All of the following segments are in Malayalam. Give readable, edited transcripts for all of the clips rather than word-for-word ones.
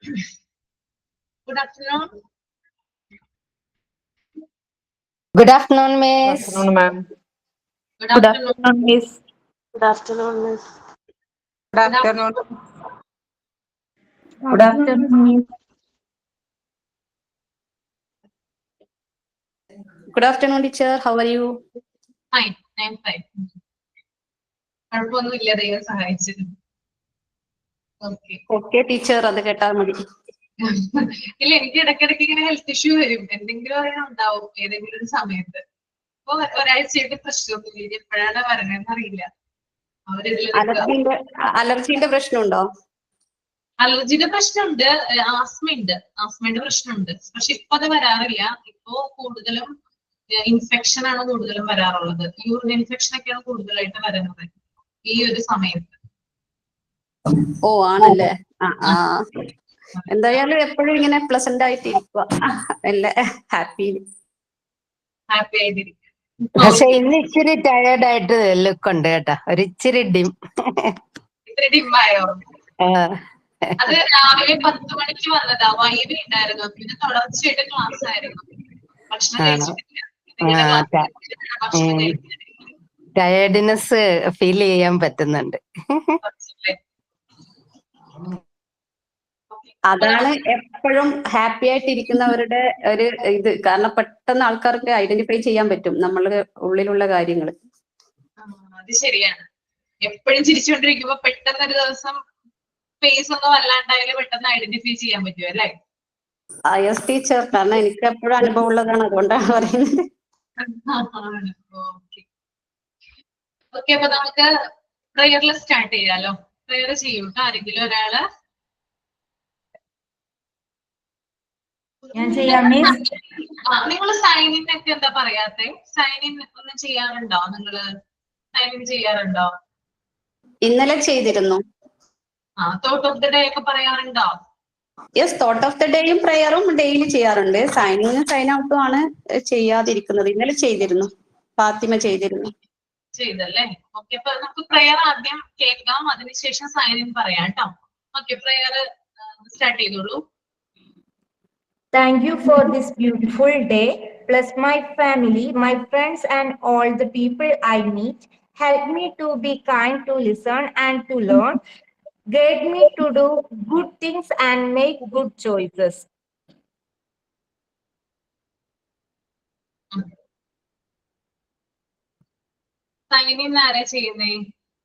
Good afternoon. Good afternoon, Good Miss. afternoon, ma'am. Good Good afternoon. afternoon, Miss. Good afternoon, Miss. Good Good afternoon. afternoon. Good afternoon, Miss. Good afternoon, teacher. How are you? Fine. I'm fine. കുഴപ്പമൊന്നുമില്ല, ദൈവം സഹായിച്ചത്. ഓക്കെ. Okay, teacher. അത് കേട്ടാ മതി. ഇല്ല, എനിക്ക് ഇടയ്ക്കിടയ്ക്ക് ഇങ്ങനെ ഹെൽത്ത് ഇഷ്യൂ വരും. എന്തെങ്കിലും അറിയാൻ ഉണ്ടാവും ഏതെങ്കിലും ഒരു സമയത്ത്. ഇപ്പൊ ഒരാഴ്ചയായിട്ട് പ്രശ്നമൊന്നുമില്ല. ഇനി എപ്പോഴാണ് വരണേന്ന് അറിയില്ല. അലർജിന്റെ പ്രശ്നമുണ്ടോ? അലർജിയുടെ പ്രശ്നമുണ്ട്, ആസ്മയുടെ പ്രശ്നമുണ്ട്. പക്ഷെ ഇപ്പൊ അത് വരാറില്ല. ഇപ്പോ കൂടുതലും ഇൻഫെക്ഷൻ ആണ് കൂടുതലും വരാറുള്ളത്. യൂറിൻ ഇൻഫെക്ഷൻ ഒക്കെയാണ് കൂടുതലായിട്ട് വരുന്നത് ഈ ഒരു സമയത്ത്. ഓ ആണല്ലേ. എന്തായാലും എപ്പോഴും ഇങ്ങനെ പ്ലസന്റ് ആയിട്ട് ഇരിക്കുക. അല്ലേ, ഹാപ്പി ആയിരിക്കും. പക്ഷെ ഇന്ന് ഇച്ചിരി ടയേർഡ് ആയിട്ട് ലുക്ക് ഉണ്ട് കേട്ടാ, ഒരു ഇച്ചിരി ഡിം. ഇത്ര ഡിമ്മായോ? അത് രാവിലെ 10 മണിക്ക് വന്നതാ. വൈകി ഉണ്ടായിരുന്നു. പിന്നെ തുടർച്ചയായിട്ട് ക്ലാസ് ആയിരുന്നു. ഭക്ഷണം കഴിച്ചിട്ടില്ല. ഭക്ഷണം കഴിച്ചിട്ടില്ല. ടയേർഡ്നെസ് ഫീൽ ചെയ്യാൻ പറ്റുന്നുണ്ട്. അതാണ് എപ്പോഴും ഹാപ്പി ആയിട്ട് ഇരിക്കുന്നവരുടെ ഒരു ഇത്. കാരണം പെട്ടെന്ന് ആൾക്കാർക്ക് ഐഡന്റിഫൈ ചെയ്യാൻ പറ്റും നമ്മളുടെ ഉള്ളിലുള്ള കാര്യങ്ങൾ. അത് ശരിയാണ്. എപ്പോഴും ചിരിച്ചുകൊണ്ടിരിക്കുമ്പോ പെട്ടെന്ന് ഒരു ദിവസം ഫേസ് ഒന്നും അല്ലാണ്ടായാലും പെട്ടെന്ന് ഐഡന്റിഫൈ ചെയ്യാൻ പറ്റും അല്ലേ? യെസ് ടീച്ചർ, കാരണം എനിക്ക് എപ്പോഴും അനുഭവം ഉള്ളതാണ്, അതുകൊണ്ടാണ് പറയുന്നത്. ഓക്കെ, അപ്പൊ നമുക്ക് പ്രയറിൽ സ്റ്റാർട്ട് ചെയ്യാലോ. പ്രയർ ചെയ്യും കേട്ടോ ആരെങ്കിലും ഒരാള്. ഞാൻ ചെയ്യാം, മിസ്. നിങ്ങൾ സൈൻ ഇൻ ഒക്കെ എന്താ പറയാത്തെ? സൈൻ ഇൻ ഒന്നും ചെയ്യാറുണ്ടോ? നിങ്ങള് സൈൻ ഇൻ ചെയ്യാറുണ്ടോ? ഇന്നലെ ചെയ്തിരുന്നു. തോട്ട് ഓഫ് ദ ഡേ ഒക്കെ പറയാറുണ്ടോ? യെസ്, തോട്ട് ഓഫ് ദ ഡേയും പ്രയറും ഡെയിലി ചെയ്യാറുണ്ട്. സൈൻ ഇൻ സൈൻ ഔട്ടും ആണ് ചെയ്യാതിരിക്കുന്നത്. ഇന്നലെ ചെയ്തിരുന്നു, ഫാത്തിമ ചെയ്തിരുന്നു. ചെയ്തല്ലേ? ഓക്കെ, അപ്പൊ നമുക്ക് പ്രയർ ആദ്യം കേൾക്കാം, അതിനുശേഷം സൈൻ ഇൻ പറയാം കേട്ടോ. ഓക്കെ, പ്രയർ സ്റ്റാർട്ട് ചെയ്തോളൂ. Thank you for this beautiful day. Bless my family, my friends, and all the people I meet. Help me to be kind, to listen, and to learn. Guide me to do good things and make good choices. Sign in ആരാ ചെയ്യുന്നേ?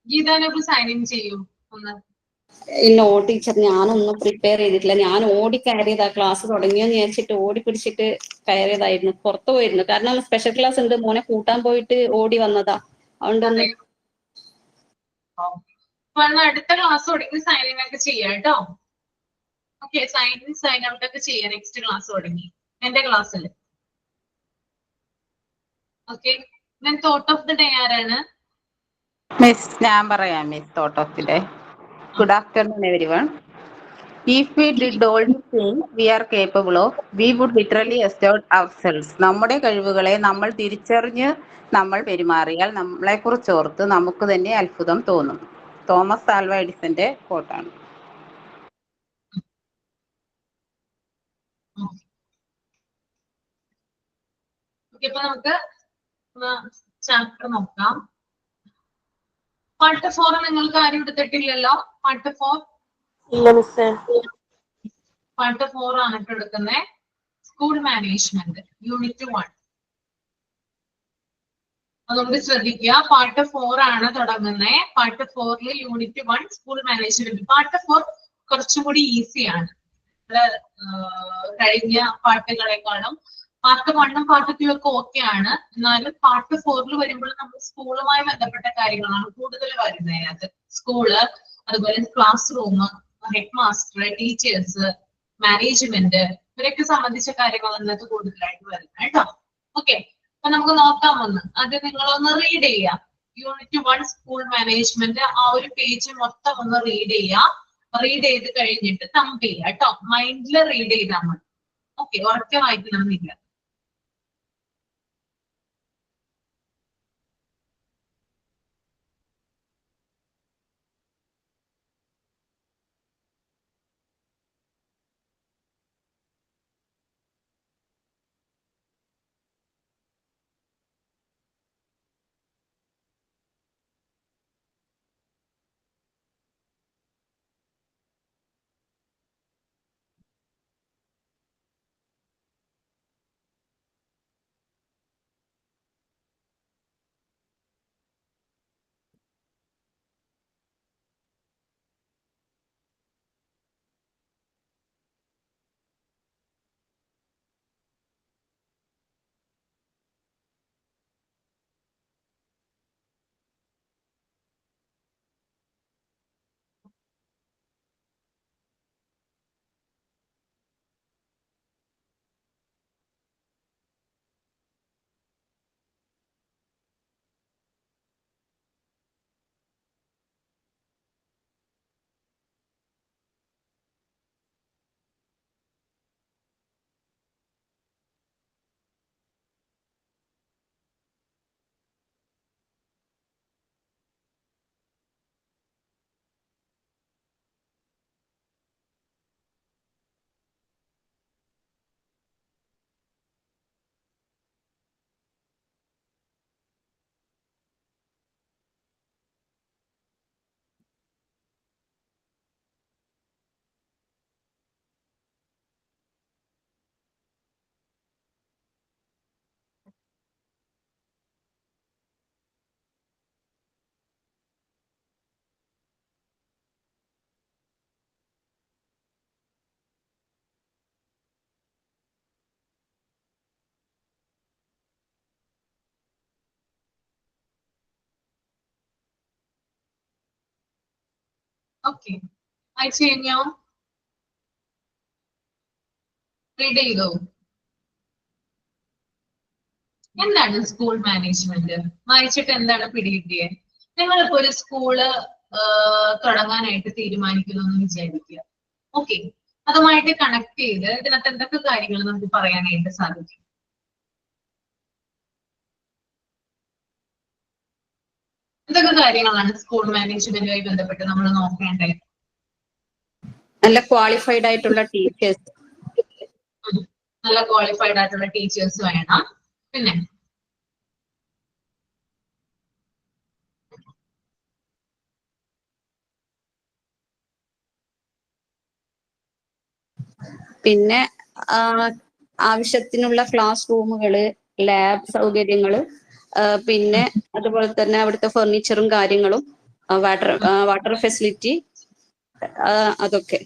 ഗീതാനൊക്കെ സൈൻ ഇൻ ചെയ്യൂ ഒന്ന്. നോ ടീച്ചർ, ഞാനൊന്നും പ്രിപ്പയർ ചെയ്തിട്ടില്ല. ഞാൻ ഓടി കയറിയതാ, ക്ലാസ് തുടങ്ങിയെന്ന് വിചാരിച്ചിട്ട് ഓടി പിടിച്ചിട്ട് കയറിയതായിരുന്നു. പുറത്തു പോയിരുന്നു, കാരണം സ്പെഷ്യൽ ക്ലാസ് ഉണ്ട്, മോനെ കൂട്ടാൻ പോയിട്ട് ഓടി വന്നതാ. അതുകൊണ്ടൊന്ന് അടുത്ത ക്ലാസ് തുടങ്ങി സൈൻ ഇൻ ഒക്കെ ചെയ്യാം കേട്ടോ. Okay, sign in sign out ഒക്കെ ചെയ്യാം നെക്സ്റ്റ് ക്ലാസ് തുടങ്ങി എന്റെ ക്ലാസ്സിൽ. Okay, thought of the day ആരാണ്? മിസ്, ഞാൻ പറയാം miss. Thought of the day. Good afternoon, everyone. If we did all the things we are capable of, we would literally assert ourselves. നമ്മുടെ കഴിവുകളെ നമ്മൾ തിരിച്ചറിഞ്ഞ് നമ്മൾ പെരുമാറിയാൽ നമ്മളെക്കുറിച്ച് ഓർത്ത് നമുക്ക് തന്നെ അത്ഭുതം തോന്നും. തോമസ് ആൽവ എഡിസന്റെ കോട്ടാണ്. ഇപ്പൊ നമുക്ക് ചാപ്റ്റർ നോക്കാം. പാർട്ട് 4 നിങ്ങൾക്ക് ആരും എടുത്തിട്ടില്ലല്ലോ? പാർട്ട് 4 ഇല്ല മിസ്സേ. പാർട്ട് 4 ആണ് ഇപ്പൊ എടുക്കുന്നത്. School management unit 1. അതുകൊണ്ട് ശ്രദ്ധിക്കുക, പാർട്ട് 4 ആണ് തുടങ്ങുന്നത്. Part 4 unit 1 school management. Part 4 കുറച്ചും കൂടി ഈസിയാണ് കഴിഞ്ഞ പാർട്ടുകളെക്കാളും. പാർട്ട് 1ഉം പാർട്ട് 2 ഒക്കെ ഓക്കെ ആണ്. എന്നാലും പാർട്ട് 4 വരുമ്പോൾ നമ്മൾ സ്കൂളുമായി ബന്ധപ്പെട്ട കാര്യങ്ങളാണ് കൂടുതൽ വരുന്നത് അതിനകത്ത്. സ്കൂള്, അതുപോലെ class room, head master, teachers, management, ഇവരൊക്കെ സംബന്ധിച്ച കാര്യങ്ങൾ അതിനകത്ത് കൂടുതലായിട്ട് വരുന്നത് കേട്ടോ. ഓക്കെ, അപ്പൊ നമുക്ക് നോക്കാം ഒന്ന്. അത് നിങ്ങളൊന്ന് റീഡ് ചെയ്യാം. യൂണിറ്റ് 1 സ്കൂൾ മാനേജ്മെന്റ് ആ ഒരു പേജ് മൊത്തം ഒന്ന് റീഡ് ചെയ്യാം. റീഡ് ചെയ്ത് കഴിഞ്ഞിട്ട് തമ്പ് ചെയ്യാം കേട്ടോ. മൈൻഡിൽ റീഡ് ചെയ്താൽ മതി. ഓക്കെ, ഉറക്കെ വായിക്കണമെന്നില്ല. ഓക്കെ, അയച്ചു കഴിഞ്ഞോ? റീഡ് ചെയ്തോ? എന്താണ് സ്കൂൾ മാനേജ്മെന്റ്? വായിച്ചിട്ട് എന്താണ് പിടികിട്ടിയത്? നിങ്ങളിപ്പോ ഒരു സ്കൂള് തുടങ്ങാനായിട്ട് തീരുമാനിക്കുന്നു എന്ന് വിചാരിക്കുക. ഓക്കെ, അതുമായിട്ട് കണക്ട് ചെയ്ത് ഇതിനകത്ത് എന്തൊക്കെ കാര്യങ്ങൾ നമുക്ക് പറയാനായിട്ട് സാധിക്കും? എന്തൊക്കെ കാര്യങ്ങളാണ് സ്കൂൾ മാനേജ്മെന്റുമായി ബന്ധപ്പെട്ട് നമ്മൾ നോക്കേണ്ടത്? നല്ല ക്വാളിഫൈഡ് ആയിട്ടുള്ള ടീച്ചേഴ്സ്. നല്ല ക്വാളിഫൈഡ് ആയിട്ടുള്ള ടീച്ചേഴ്സ് വേണം. പിന്നെ പിന്നെ ആവശ്യത്തിനുള്ള ക്ലാസ് റൂമുകള്, ലാബ് സൗകര്യങ്ങള്, പിന്നെ അതുപോലെ തന്നെ അവിടുത്തെ ഫർണിച്ചറും കാര്യങ്ങളും, വാട്ടർ ഫെസിലിറ്റി, അതൊക്കെ.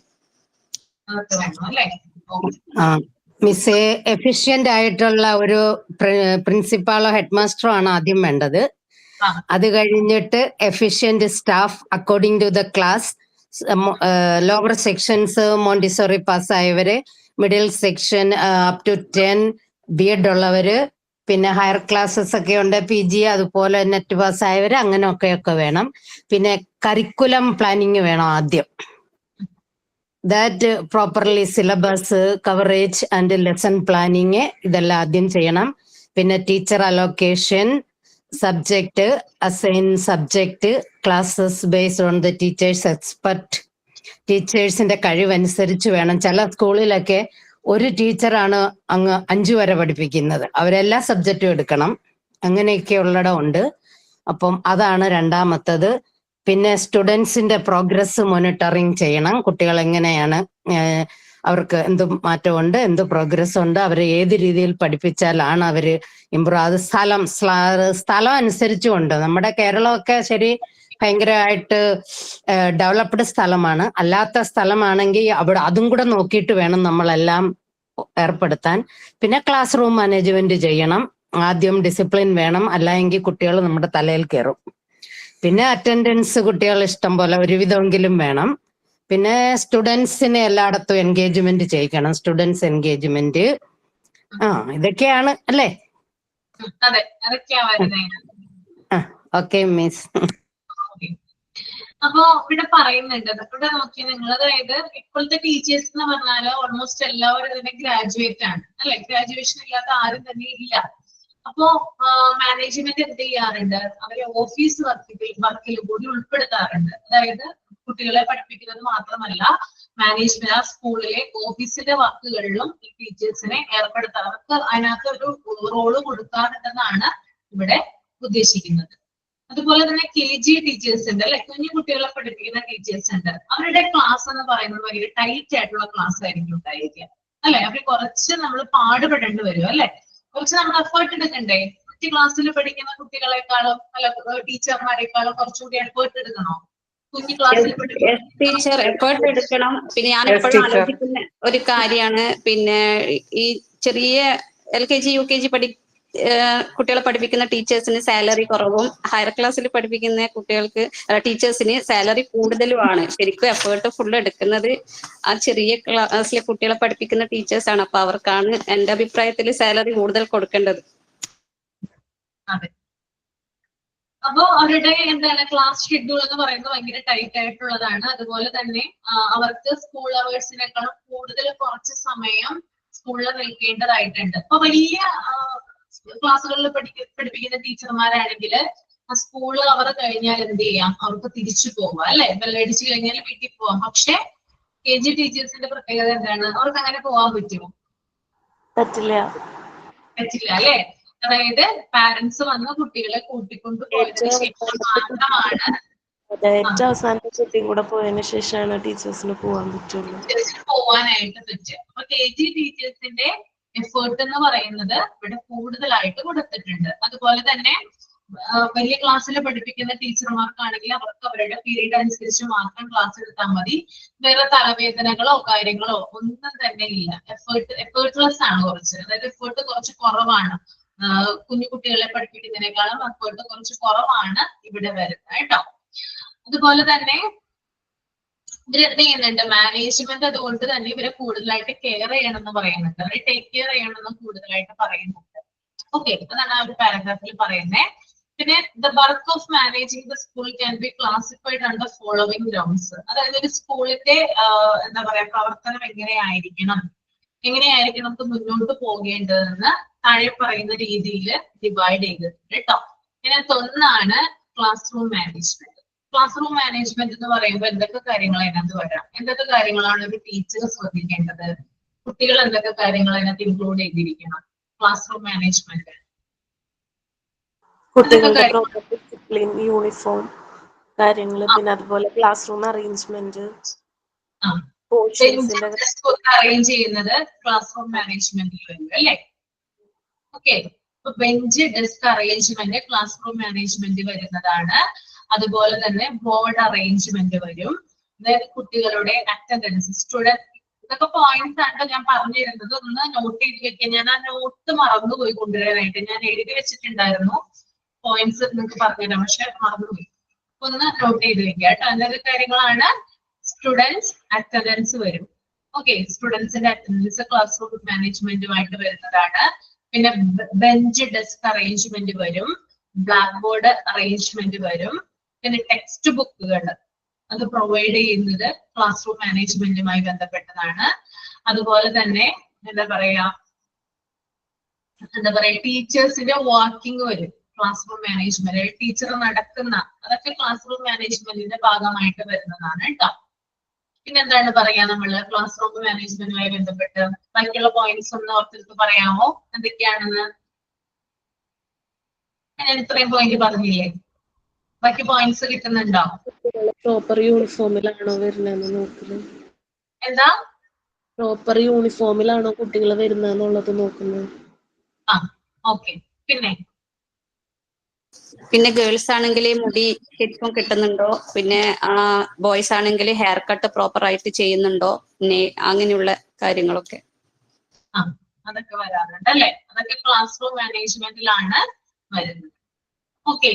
വേണം അല്ലേ? മിസ്, എഫിഷ്യന്റ് ആയിട്ടുള്ള ഒരു പ്രിൻസിപ്പാളോ ഹെഡ് മാസ്റ്ററോ ആണ് ആദ്യം വേണ്ടത്. അത് കഴിഞ്ഞിട്ട് efficient staff according to the class. Lower sections Montessori പാസ്സായവര്, middle section up to 10 BEd ഉള്ളവര്, പിന്നെ ഹയർ ക്ലാസ്സസ് ഒക്കെ ഉണ്ട്, PG, അതുപോലെ നെറ്റ് പാസ്സായവര്, അങ്ങനെയൊക്കെ വേണം. പിന്നെ കരിക്കുലം പ്ലാനിങ് വേണം ആദ്യം. That properly syllabus coverage and lesson planning ഇതെല്ലാം ആദ്യം ചെയ്യണം. പിന്നെ teacher allocation, subject, assign subject, classes based on the teachers expert. ടീച്ചേഴ്സിന്റെ കഴിവനുസരിച്ച് വേണം. ചില സ്കൂളിലൊക്കെ ഒരു ടീച്ചറാണ് അങ്ങ് 5 വരെ പഠിപ്പിക്കുന്നത്, അവരെല്ലാ സബ്ജക്റ്റും എടുക്കണം. അങ്ങനെയൊക്കെ ഉള്ളിടം ഉണ്ട്. അപ്പം അതാണ് രണ്ടാമത്തത്. പിന്നെ സ്റ്റുഡൻസിന്റെ പ്രോഗ്രസ് മോണിറ്ററിങ് ചെയ്യണം. കുട്ടികൾ എങ്ങനെയാണ്, അവർക്ക് എന്ത് മാറ്റമുണ്ട്, എന്ത് പ്രോഗ്രസ് ഉണ്ട്, അവരെ ഏത് രീതിയിൽ പഠിപ്പിച്ചാലാണ് അവര് ഇമ്പ്രൂവ്. അത് സ്ഥലം അനുസരിച്ചുമുണ്ട്. നമ്മുടെ കേരളമൊക്കെ ശരി ഭയങ്കരമായിട്ട് ഡെവലപ്ഡ് സ്ഥലമാണ്. അല്ലാത്ത സ്ഥലമാണെങ്കിൽ അവിടെ അതും കൂടെ നോക്കിയിട്ട് വേണം നമ്മളെല്ലാം ഏർപ്പെടുത്താൻ. പിന്നെ ക്ലാസ് റൂം മാനേജ്മെന്റ് ചെയ്യണം. ആദ്യം ഡിസിപ്ലിൻ വേണം, അല്ലെങ്കിൽ കുട്ടികൾ നമ്മുടെ തലയിൽ കയറും. പിന്നെ അറ്റൻഡൻസ് കുട്ടികൾ ഇഷ്ടം പോലെ ഒരുവിധമെങ്കിലും വേണം. പിന്നെ സ്റ്റുഡൻസിനെ എല്ലായിടത്തും എൻഗേജ്മെന്റ് ചെയ്യിക്കണം, സ്റ്റുഡൻസ് എൻഗേജ്മെന്റ്. ഇതൊക്കെയാണ് അല്ലേ? അതെ, അതൊക്കെയാ വരുന്നത്. Okay miss. അപ്പൊ ഇവിടെ പറയുന്നുണ്ട്, ഇവിടെ നോക്കി നിങ്ങൾ, അതായത് ഇപ്പോഴത്തെ ടീച്ചേഴ്സ് എന്ന് പറഞ്ഞാൽ ഓൾമോസ്റ്റ് എല്ലാവരും തന്നെ ഗ്രാജുവേറ്റ് ആണ് അല്ലെ? ഗ്രാജുവേഷൻ ഇല്ലാത്ത ആരും തന്നെ ഇല്ല. അപ്പോ മാനേജ്മെന്റ് എന്ത് ചെയ്യാറുണ്ട്? അവരെ ഓഫീസ് വർക്കിൽ കൂടി ഉൾപ്പെടുത്താറുണ്ട്. അതായത് കുട്ടികളെ പഠിപ്പിക്കുന്നത് മാത്രമല്ല, മാനേജ്മെന്റ് ആ സ്കൂളിലെ ഓഫീസിലെ വർക്കുകളിലും ഈ ടീച്ചേഴ്സിനെ ഏർപ്പെടുത്താൻ, അവർക്ക് അതിനകത്ത് ഒരു റോള് കൊടുക്കാറുണ്ടെന്നാണ് ഇവിടെ ഉദ്ദേശിക്കുന്നത്. അതുപോലെ തന്നെ KG ടീച്ചേഴ്സ് ഉണ്ട് അല്ലെ? കുഞ്ഞു കുട്ടികളെ പഠിപ്പിക്കുന്ന ടീച്ചേഴ്സ് ഉണ്ട്. അവരുടെ ക്ലാസ് എന്ന് പറയുന്നത് ഭയങ്കര ടൈറ്റ് ആയിട്ടുള്ള ക്ലാസ് ആയിരിക്കും ഉണ്ടായിരിക്കുക അല്ലെ? അവർ കുറച്ച് നമ്മൾ പാടുപെടേണ്ടി വരും അല്ലെ? കുറച്ച് നമ്മൾ എഫേർട്ട് എടുക്കണ്ടേ? മറ്റു ക്ലാസ്സിൽ പഠിക്കുന്ന കുട്ടികളെക്കാളും അല്ല ടീച്ചർമാരെക്കാളും കുറച്ചുകൂടി എഫേർട്ട് എടുക്കണോ? കുഞ്ഞു ക്ലാസ്സിൽ ടീച്ചർ എഫേർട്ട് എടുക്കണം. പിന്നെ ഞാൻ എപ്പോഴും ആലോചിക്കുന്ന ഒരു കാര്യമാണ്, പിന്നെ ഈ ചെറിയ LKG UKG കുട്ടികളെ പഠിപ്പിക്കുന്ന ടീച്ചേഴ്സിന് സാലറി കുറവും, ഹയർ ക്ലാസ്സിൽ പഠിപ്പിക്കുന്ന ടീച്ചേഴ്സിന് സാലറി കൂടുതലുമാണ്. ശരിക്കും എഫേർട്ട് ഫുൾ എടുക്കുന്നത് ആ ചെറിയ ക്ലാസ്സിലെ കുട്ടികളെ പഠിപ്പിക്കുന്ന ടീച്ചേഴ്സാണ്. അപ്പൊ അവർക്കാണ് എന്റെ അഭിപ്രായത്തിൽ സാലറി കൂടുതൽ കൊടുക്കേണ്ടത്. അതെ, അപ്പോ അവരുടെ എന്താണ് ക്ലാസ് ഷെഡ്യൂൾ എന്ന് പറയുന്നത് ഭയങ്കര ടൈറ്റ് ആയിട്ടുള്ളതാണ്. അതുപോലെ തന്നെ അവർക്ക് സ്കൂൾ അവേഴ്സിനേക്കാളും കൂടുതൽ കുറച്ച് സമയം സ്കൂളിൽ നിൽക്കേണ്ടതായിട്ടുണ്ട്. അപ്പൊ വലിയ ക്ലാസ്സുകളിൽ പഠിപ്പിക്കുന്ന ടീച്ചർമാരാണെങ്കിൽ ആ സ്കൂള് അവർ കഴിഞ്ഞാൽ എന്ത് ചെയ്യാം? അവർക്ക് തിരിച്ചു പോവാം അല്ലെ? ബെല്ലടിച്ചു കഴിഞ്ഞാൽ വീട്ടിൽ പോവാം. പക്ഷെ KG ടീച്ചേഴ്സിന്റെ പ്രത്യേകത എന്താണ്? അവർക്ക് അങ്ങനെ പോവാൻ പറ്റുമോ? പറ്റില്ല അല്ലെ? അതായത് പാരന്റ്സ് വന്ന് കുട്ടികളെ കൂട്ടിക്കൊണ്ട് പോയതിനു ശേഷം മാത്രമാണ്, ഏറ്റവും അവസാനത്തെ കുട്ടിയും കൂടെ പോയതിനു ശേഷമാണ് ടീച്ചേഴ്സിന് പോവാൻ പറ്റുള്ളൂ, പോവാനായിട്ട് പറ്റുക. അപ്പൊ KG ടീച്ചേഴ്സിന്റെ എഫേർട്ട് എന്ന് പറയുന്നത് ഇവിടെ കൂടുതലായിട്ട് കൊടുത്തിട്ടുണ്ട്. അതുപോലെ തന്നെ വലിയ ക്ലാസ്സിൽ പഠിപ്പിക്കുന്ന ടീച്ചർമാർക്കാണെങ്കിൽ അവർക്ക് അവരുടെ പീരീഡ് അനുസരിച്ച് മാത്രം ക്ലാസ് എടുത്താൽ മതി. വേറെ തലവേദനകളോ കാര്യങ്ങളോ ഒന്നും തന്നെ ഇല്ല. എഫേർട്ട്ലെസ് ആണ് കുറച്ച്, അതായത് എഫേർട്ട് കുറച്ച് കുറവാണ്. കുഞ്ഞു കുട്ടികളെ പഠിപ്പിക്കുന്നതിനേക്കാളും എഫേർട്ട് കുറച്ച് കുറവാണ് ഇവിടെ വരുന്നത് കേട്ടോ. അതുപോലെ തന്നെ ഇവരെന്ത് ചെയ്യുന്നുണ്ട്, മാനേജ്മെന്റ് അതുകൊണ്ട് തന്നെ ഇവരെ കൂടുതലായിട്ട് കെയർ ചെയ്യണം എന്ന് പറയുന്നുണ്ട്, അവരെ ടേക്ക് കെയർ ചെയ്യണം എന്ന് കൂടുതലായിട്ട് പറയുന്നുണ്ട്. ഓക്കെ, അതാണ് ആ ഒരു പാരഗ്രാഫിൽ പറയുന്നത്. പിന്നെ the work of managing the school can be classified under following grounds. അതായത് ഒരു സ്കൂളിന്റെ എന്താ പറയാ പ്രവർത്തനം എങ്ങനെയായിരിക്കണം നമുക്ക് മുന്നോട്ട് പോകേണ്ടതെന്ന് താഴെ പറയുന്ന രീതിയിൽ ഡിവൈഡ് ചെയ്തിട്ടുണ്ട് കേട്ടോ. ഇതിനകത്ത് ഒന്നാണ് class room management. Class room management എന്ന് പറയുമ്പോൾ എന്തൊക്കെ കാര്യങ്ങൾ അതിനകത്ത് വരാം, എന്തൊക്കെ കാര്യങ്ങളാണ് ഒരു ടീച്ചർ ശ്രദ്ധിക്കേണ്ടത്, കുട്ടികൾ എന്തൊക്കെ കാര്യങ്ങൾ അതിനകത്ത് ഇൻക്ലൂഡ് ചെയ്തിരിക്കണം. ക്ലാസ് റൂം മാനേജ്മെന്റ് കുട്ടികളുടെ പ്രോപ്പർ ഡിസിപ്ലിൻ, യൂണിഫോം കാര്യങ്ങള്, പിന്നെ അതുപോലെ ക്ലാസ് റൂം അറേഞ്ച്മെന്റ്, പോർഷൻസിന്റെ അറേഞ്ച് ചെയ്യുന്നത് ക്ലാസ് റൂം മാനേജ്മെന്റിൽ വരും അല്ലേ. ഓക്കെ, അപ്പൊ bench desk arrangement class room management വരുന്നതാണ്. അതുപോലെ തന്നെ ബോർഡ് അറേഞ്ച്മെന്റ് വരും. അതായത് കുട്ടികളുടെ അറ്റൻഡൻസ്, സ്റ്റുഡന്റ്, ഇതൊക്കെ പോയിന്റ്സ് ആണ് ഞാൻ പറഞ്ഞിരുന്നത്. ഒന്ന് നോട്ട് ചെയ്ത് വെക്കുക. ഞാൻ ആ നോട്ട് മറന്നുപോയി കൊണ്ടുവരാനായിട്ട്. ഞാൻ എഴുതി വെച്ചിട്ടുണ്ടായിരുന്നു പോയിന്റ്സ് നിങ്ങൾക്ക് പറഞ്ഞുതരാം, പക്ഷെ മറന്നുപോയി. ഒന്ന് നോട്ട് ചെയ്ത് വെക്കുക കേട്ടോ. എന്തൊക്കെ കാര്യങ്ങളാണ്, സ്റ്റുഡൻസ് അറ്റൻഡൻസ് വരും. ഓക്കെ, സ്റ്റുഡൻസിന്റെ അറ്റൻഡൻസ് ക്ലാസ് റൂം മാനേജ്മെന്റുമായിട്ട് വരുന്നതാണ്. പിന്നെ ബെഞ്ച് ഡെസ്ക് അറേഞ്ച്മെന്റ് വരും, ബ്ലാക്ക് ബോർഡ് അറേഞ്ച്മെന്റ് വരും. പിന്നെ ടെക്സ്റ്റ് ബുക്കുകൾ അത് പ്രൊവൈഡ് ചെയ്യുന്നത് ക്ലാസ് റൂം മാനേജ്മെന്റുമായി ബന്ധപ്പെട്ടതാണ്. അതുപോലെ തന്നെ എന്താ പറയാ ടീച്ചേഴ്സിന്റെ വർക്കിംഗ് വരും ക്ലാസ് റൂം മാനേജ്മെന്റ്. ടീച്ചർ നടക്കുന്ന അതൊക്കെ ക്ലാസ് റൂം മാനേജ്മെന്റിന്റെ ഭാഗമായിട്ട് വരുന്നതാണ് കേട്ടോ. പിന്നെന്താണ് പറയാ നമ്മള് ക്ലാസ് റൂം മാനേജ്മെന്റുമായി ബന്ധപ്പെട്ട് ബാക്കിയുള്ള പോയിന്റ്സ് ഒന്ന് ഓർത്തെടുത്ത് പറയാമോ എന്തൊക്കെയാണെന്ന്? ഞാൻ ഇത്രയും പോയിന്റ് പറഞ്ഞില്ലേ, ബാക്കി പോയിന്റ്സ് കിട്ടുന്നുണ്ടോ? പ്രോപ്പർ യൂണിഫോമിലാണോ വരുന്നതെന്ന് നോക്കുന്നത്. എന്താ പ്രോപ്പർ യൂണിഫോമിലാണോ കുട്ടികൾ വരുന്നതെന്നുള്ളത് നോക്കുന്നത്. ആ ഓക്കെ. പിന്നെ ഗേൾസ് ആണെങ്കിൽ മുടി ശരിക്കും കിട്ടുന്നുണ്ടോ, പിന്നെ ബോയ്സ് ആണെങ്കിൽ ഹെയർ കട്ട് പ്രോപ്പർ ആയിട്ട് ചെയ്യുന്നുണ്ടോ, പിന്നെ അങ്ങനെയുള്ള കാര്യങ്ങളൊക്കെ അതൊക്കെ വരാറുണ്ട് അല്ലെ. അതൊക്കെ ക്ലാസ് റൂം മാനേജ്മെന്റിലാണ് വരുന്നത്. ഓക്കെ,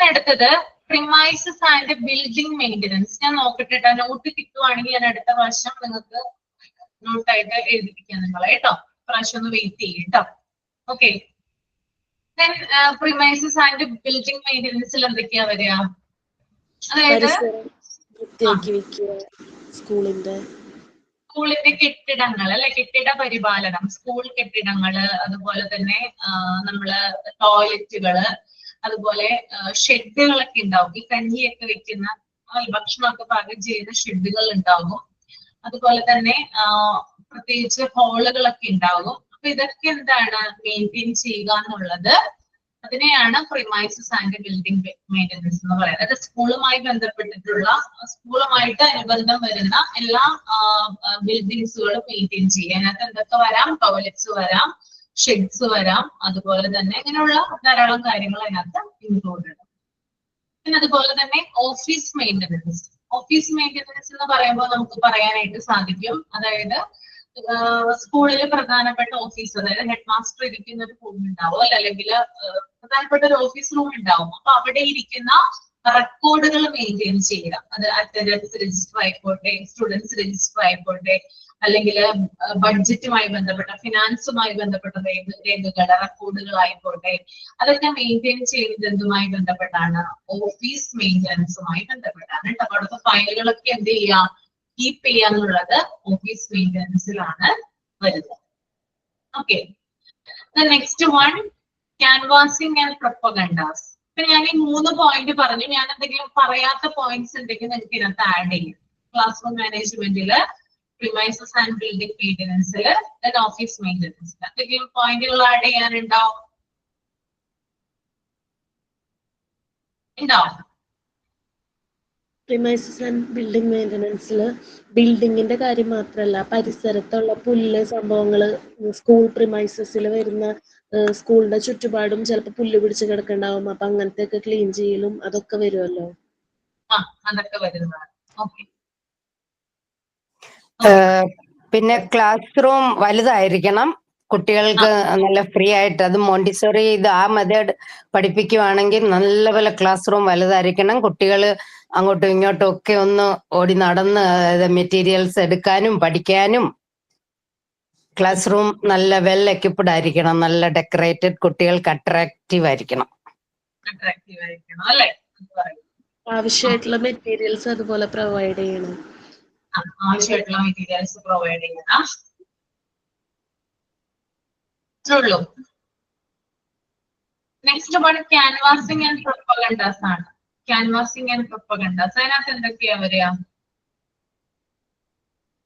അടുത്തത് പ്രിമൈസസ് ആൻഡ് ബിൽഡിംഗ് മെയിൻ്റനൻസ്. ഞാൻ നോക്കട്ടെ, നോട്ട് കിട്ടുവാണെങ്കിൽ ഞാൻ അടുത്ത വർഷം നിങ്ങൾക്ക് നോട്ടായിട്ട് എഴുതിപ്പിക്കാം നിങ്ങളെ കേട്ടോ. പ്രാവശ്യം ഒന്ന് വെയിറ്റ് ചെയ്യും കേട്ടോ. ഓക്കെ, പ്രിമൈസസ് ആൻഡ് ബിൽഡിംഗ് മെയിൻ്റനൻസിൽ എന്തൊക്കെയാ വരിക? അതായത് സ്കൂളിന്റെ കെട്ടിടങ്ങൾ അല്ലെ, കെട്ടിട പരിപാലനം, സ്കൂൾ കെട്ടിടങ്ങള്, അതുപോലെ തന്നെ നമ്മള് ടോയ്ലറ്റുകള്, അതുപോലെ ഷെഡുകളൊക്കെ ഉണ്ടാവും. ഈ കഞ്ഞിയൊക്കെ വെക്കുന്ന ഭക്ഷണമൊക്കെ പാകം ചെയ്യുന്ന ഷെഡുകൾ ഉണ്ടാവും. അതുപോലെ തന്നെ പ്രത്യേകിച്ച് ഹോളുകളൊക്കെ ഉണ്ടാവും. അപ്പൊ ഇതൊക്കെ എന്താണ് മെയിൻറ്റെയിൻ ചെയ്യുക എന്നുള്ളത്, അതിനെയാണ് പ്രിമൈസസ് ആൻഡ് ബിൽഡിംഗ് മെയിൻ്റനൻസ് എന്ന് പറയുന്നത്. അതായത് സ്കൂളുമായി ബന്ധപ്പെട്ടിട്ടുള്ള, സ്കൂളുമായിട്ട് അനുബന്ധം വരുന്ന എല്ലാ ബിൽഡിങ്സുകളും മെയിൻറ്റെയിൻ ചെയ്യുക. അതിനകത്ത് എന്തൊക്കെ വരാം, ടോയ്ലറ്റ്സ് വരാം, ഷെഡ്സ് വരാം, അതുപോലെ തന്നെ ഇങ്ങനെയുള്ള ധാരാളം കാര്യങ്ങൾ അതിനകത്ത് ഇൻക്ലൂഡ് ആണ്. പിന്നെ അതുപോലെ തന്നെ ഓഫീസ് മെയിൻ്റനൻസ്. ഓഫീസ് മെയിൻ്റനൻസ് എന്ന് പറയുമ്പോൾ നമുക്ക് പറയാനായിട്ട് സാധിക്കും, അതായത് സ്കൂളിൽ പ്രധാനപ്പെട്ട ഓഫീസ്, അതായത് ഹെഡ് മാസ്റ്റർ ഇരിക്കുന്ന ഒരു റൂം ഉണ്ടാവും, അല്ലെങ്കിൽ പ്രധാനപ്പെട്ട ഒരു ഓഫീസ് റൂം ഉണ്ടാവും. അപ്പൊ അവിടെ ഇരിക്കുന്ന റെക്കോർഡുകൾ മെയിൻറ്റെയിൻ ചെയ്യുക. അത് അറ്റൻഡൻസ് രജിസ്റ്റർ ആയിക്കോട്ടെ, സ്റ്റുഡൻസ് രജിസ്റ്റർ ആയിക്കോട്ടെ, അല്ലെങ്കിൽ ബഡ്ജറ്റുമായി ബന്ധപ്പെട്ട, ഫിനാൻസുമായി ബന്ധപ്പെട്ട രേഖകൾ, റെക്കോർഡുകൾ ആയിക്കോട്ടെ, അതൊക്കെ മെയിൻറ്റെയിൻ ചെയ്യുന്നത് എന്തുമായി ബന്ധപ്പെട്ടാണ്? ഓഫീസ് മെയിൻ്റനൻസുമായി ബന്ധപ്പെട്ടാണ്. അപ്പൊ അവിടുത്തെ ഫയലുകളൊക്കെ എന്ത് ചെയ്യാം, കീപ്പ് ചെയ്യാന്നുള്ളത് ഓഫീസ് മെയിൻ്റനൻസിലാണ് വരുന്നത്. Okay, next one canvassing and propagandas. ഇപ്പൊ ഞാൻ ഈ 3 പോയിന്റ് പറഞ്ഞു. ഞാൻ എന്തെങ്കിലും പറയാത്ത പോയിന്റ്സ് ഉണ്ടെങ്കിൽ നിങ്ങൾക്ക് ഇതിനകത്ത് ആഡ് ചെയ്യും. ക്ലാസ് റൂം മാനേജ്മെന്റില്, പ്രിമൈസസ് ആൻഡ് ബിൽഡിംഗ് മെയിൻ്റനൻസിൽ, ഓഫീസ് മെയിൻ്റനൻസിൽ എന്തെങ്കിലും പോയിന്റുകൾ ആഡ് ചെയ്യാനുണ്ടോ? പ്രിമൈസസ് ആൻഡ് ബിൽഡിംഗ് മെയിൻ്റനൻസിൽ ബിൽഡിങ്ങിന്റെ കാര്യം മാത്രമല്ല, പരിസരത്തുള്ള പുല്ല് സംഭവങ്ങള്, സ്കൂൾ പ്രിമൈസസിൽ വരുന്ന സ്കൂളിന്റെ ചുറ്റുപാടും ചിലപ്പോൾ പുല്ല് പിടിച്ച് കിടക്കുന്നുണ്ടാവും. അപ്പൊ അങ്ങനത്തെ ഒക്കെ ക്ലീൻ ചെയ്യലും അതൊക്കെ വരുമല്ലോ. അതൊക്കെ വരുന്നതാണ്. ഓക്കെ, പിന്നെ ക്ലാസ് റൂം വലുതായിരിക്കണം, കുട്ടികൾക്ക് നല്ല ഫ്രീ ആയിട്ട് അത് മോണ്ടിസോറി ഇത് ആ മെത്തേഡ് പഠിപ്പിക്കുവാണെങ്കിൽ നല്ലപോലെ ക്ലാസ് റൂം വലുതായിരിക്കണം. കുട്ടികൾ അങ്ങോട്ടും ഇങ്ങോട്ടും ഒക്കെ ഒന്ന് ഓടി നടന്ന് മെറ്റീരിയൽസ് എടുക്കാനും പഠിക്കാനും. ക്ലാസ് റൂം നല്ല വെൽ എക്യുപ്ഡ് ആയിരിക്കണം, നല്ല ഡെക്കറേറ്റഡ്, കുട്ടികൾക്ക് അട്രാക്റ്റീവ് ആയിരിക്കണം. അട്രാക്റ്റീവ് ആയിരിക്കണം അല്ലേ? അത് പറയും. ആവശ്യമായിട്ടുള്ള മെറ്റീരിയൽസ് അതുപോലെ പ്രൊവൈഡ് ചെയ്യണം. ആവശ്യമായിട്ടുള്ള മെറ്റീരിയൽസ് പ്രൊവൈഡ് ചെയ്യണം. ഇത്രയുള്ളൂ. നെക്സ്റ്റ് വൺ ക്യാൻവാസിംഗ് ആൻഡ് പ്രൊപ്പഗൻഡാസ് ആണ്. ക്യാൻവാസിംഗ് ആൻഡ് പ്രൊപ്പഗൻഡാസ് അതിനകത്ത് എന്തൊക്കെയാ വരിക?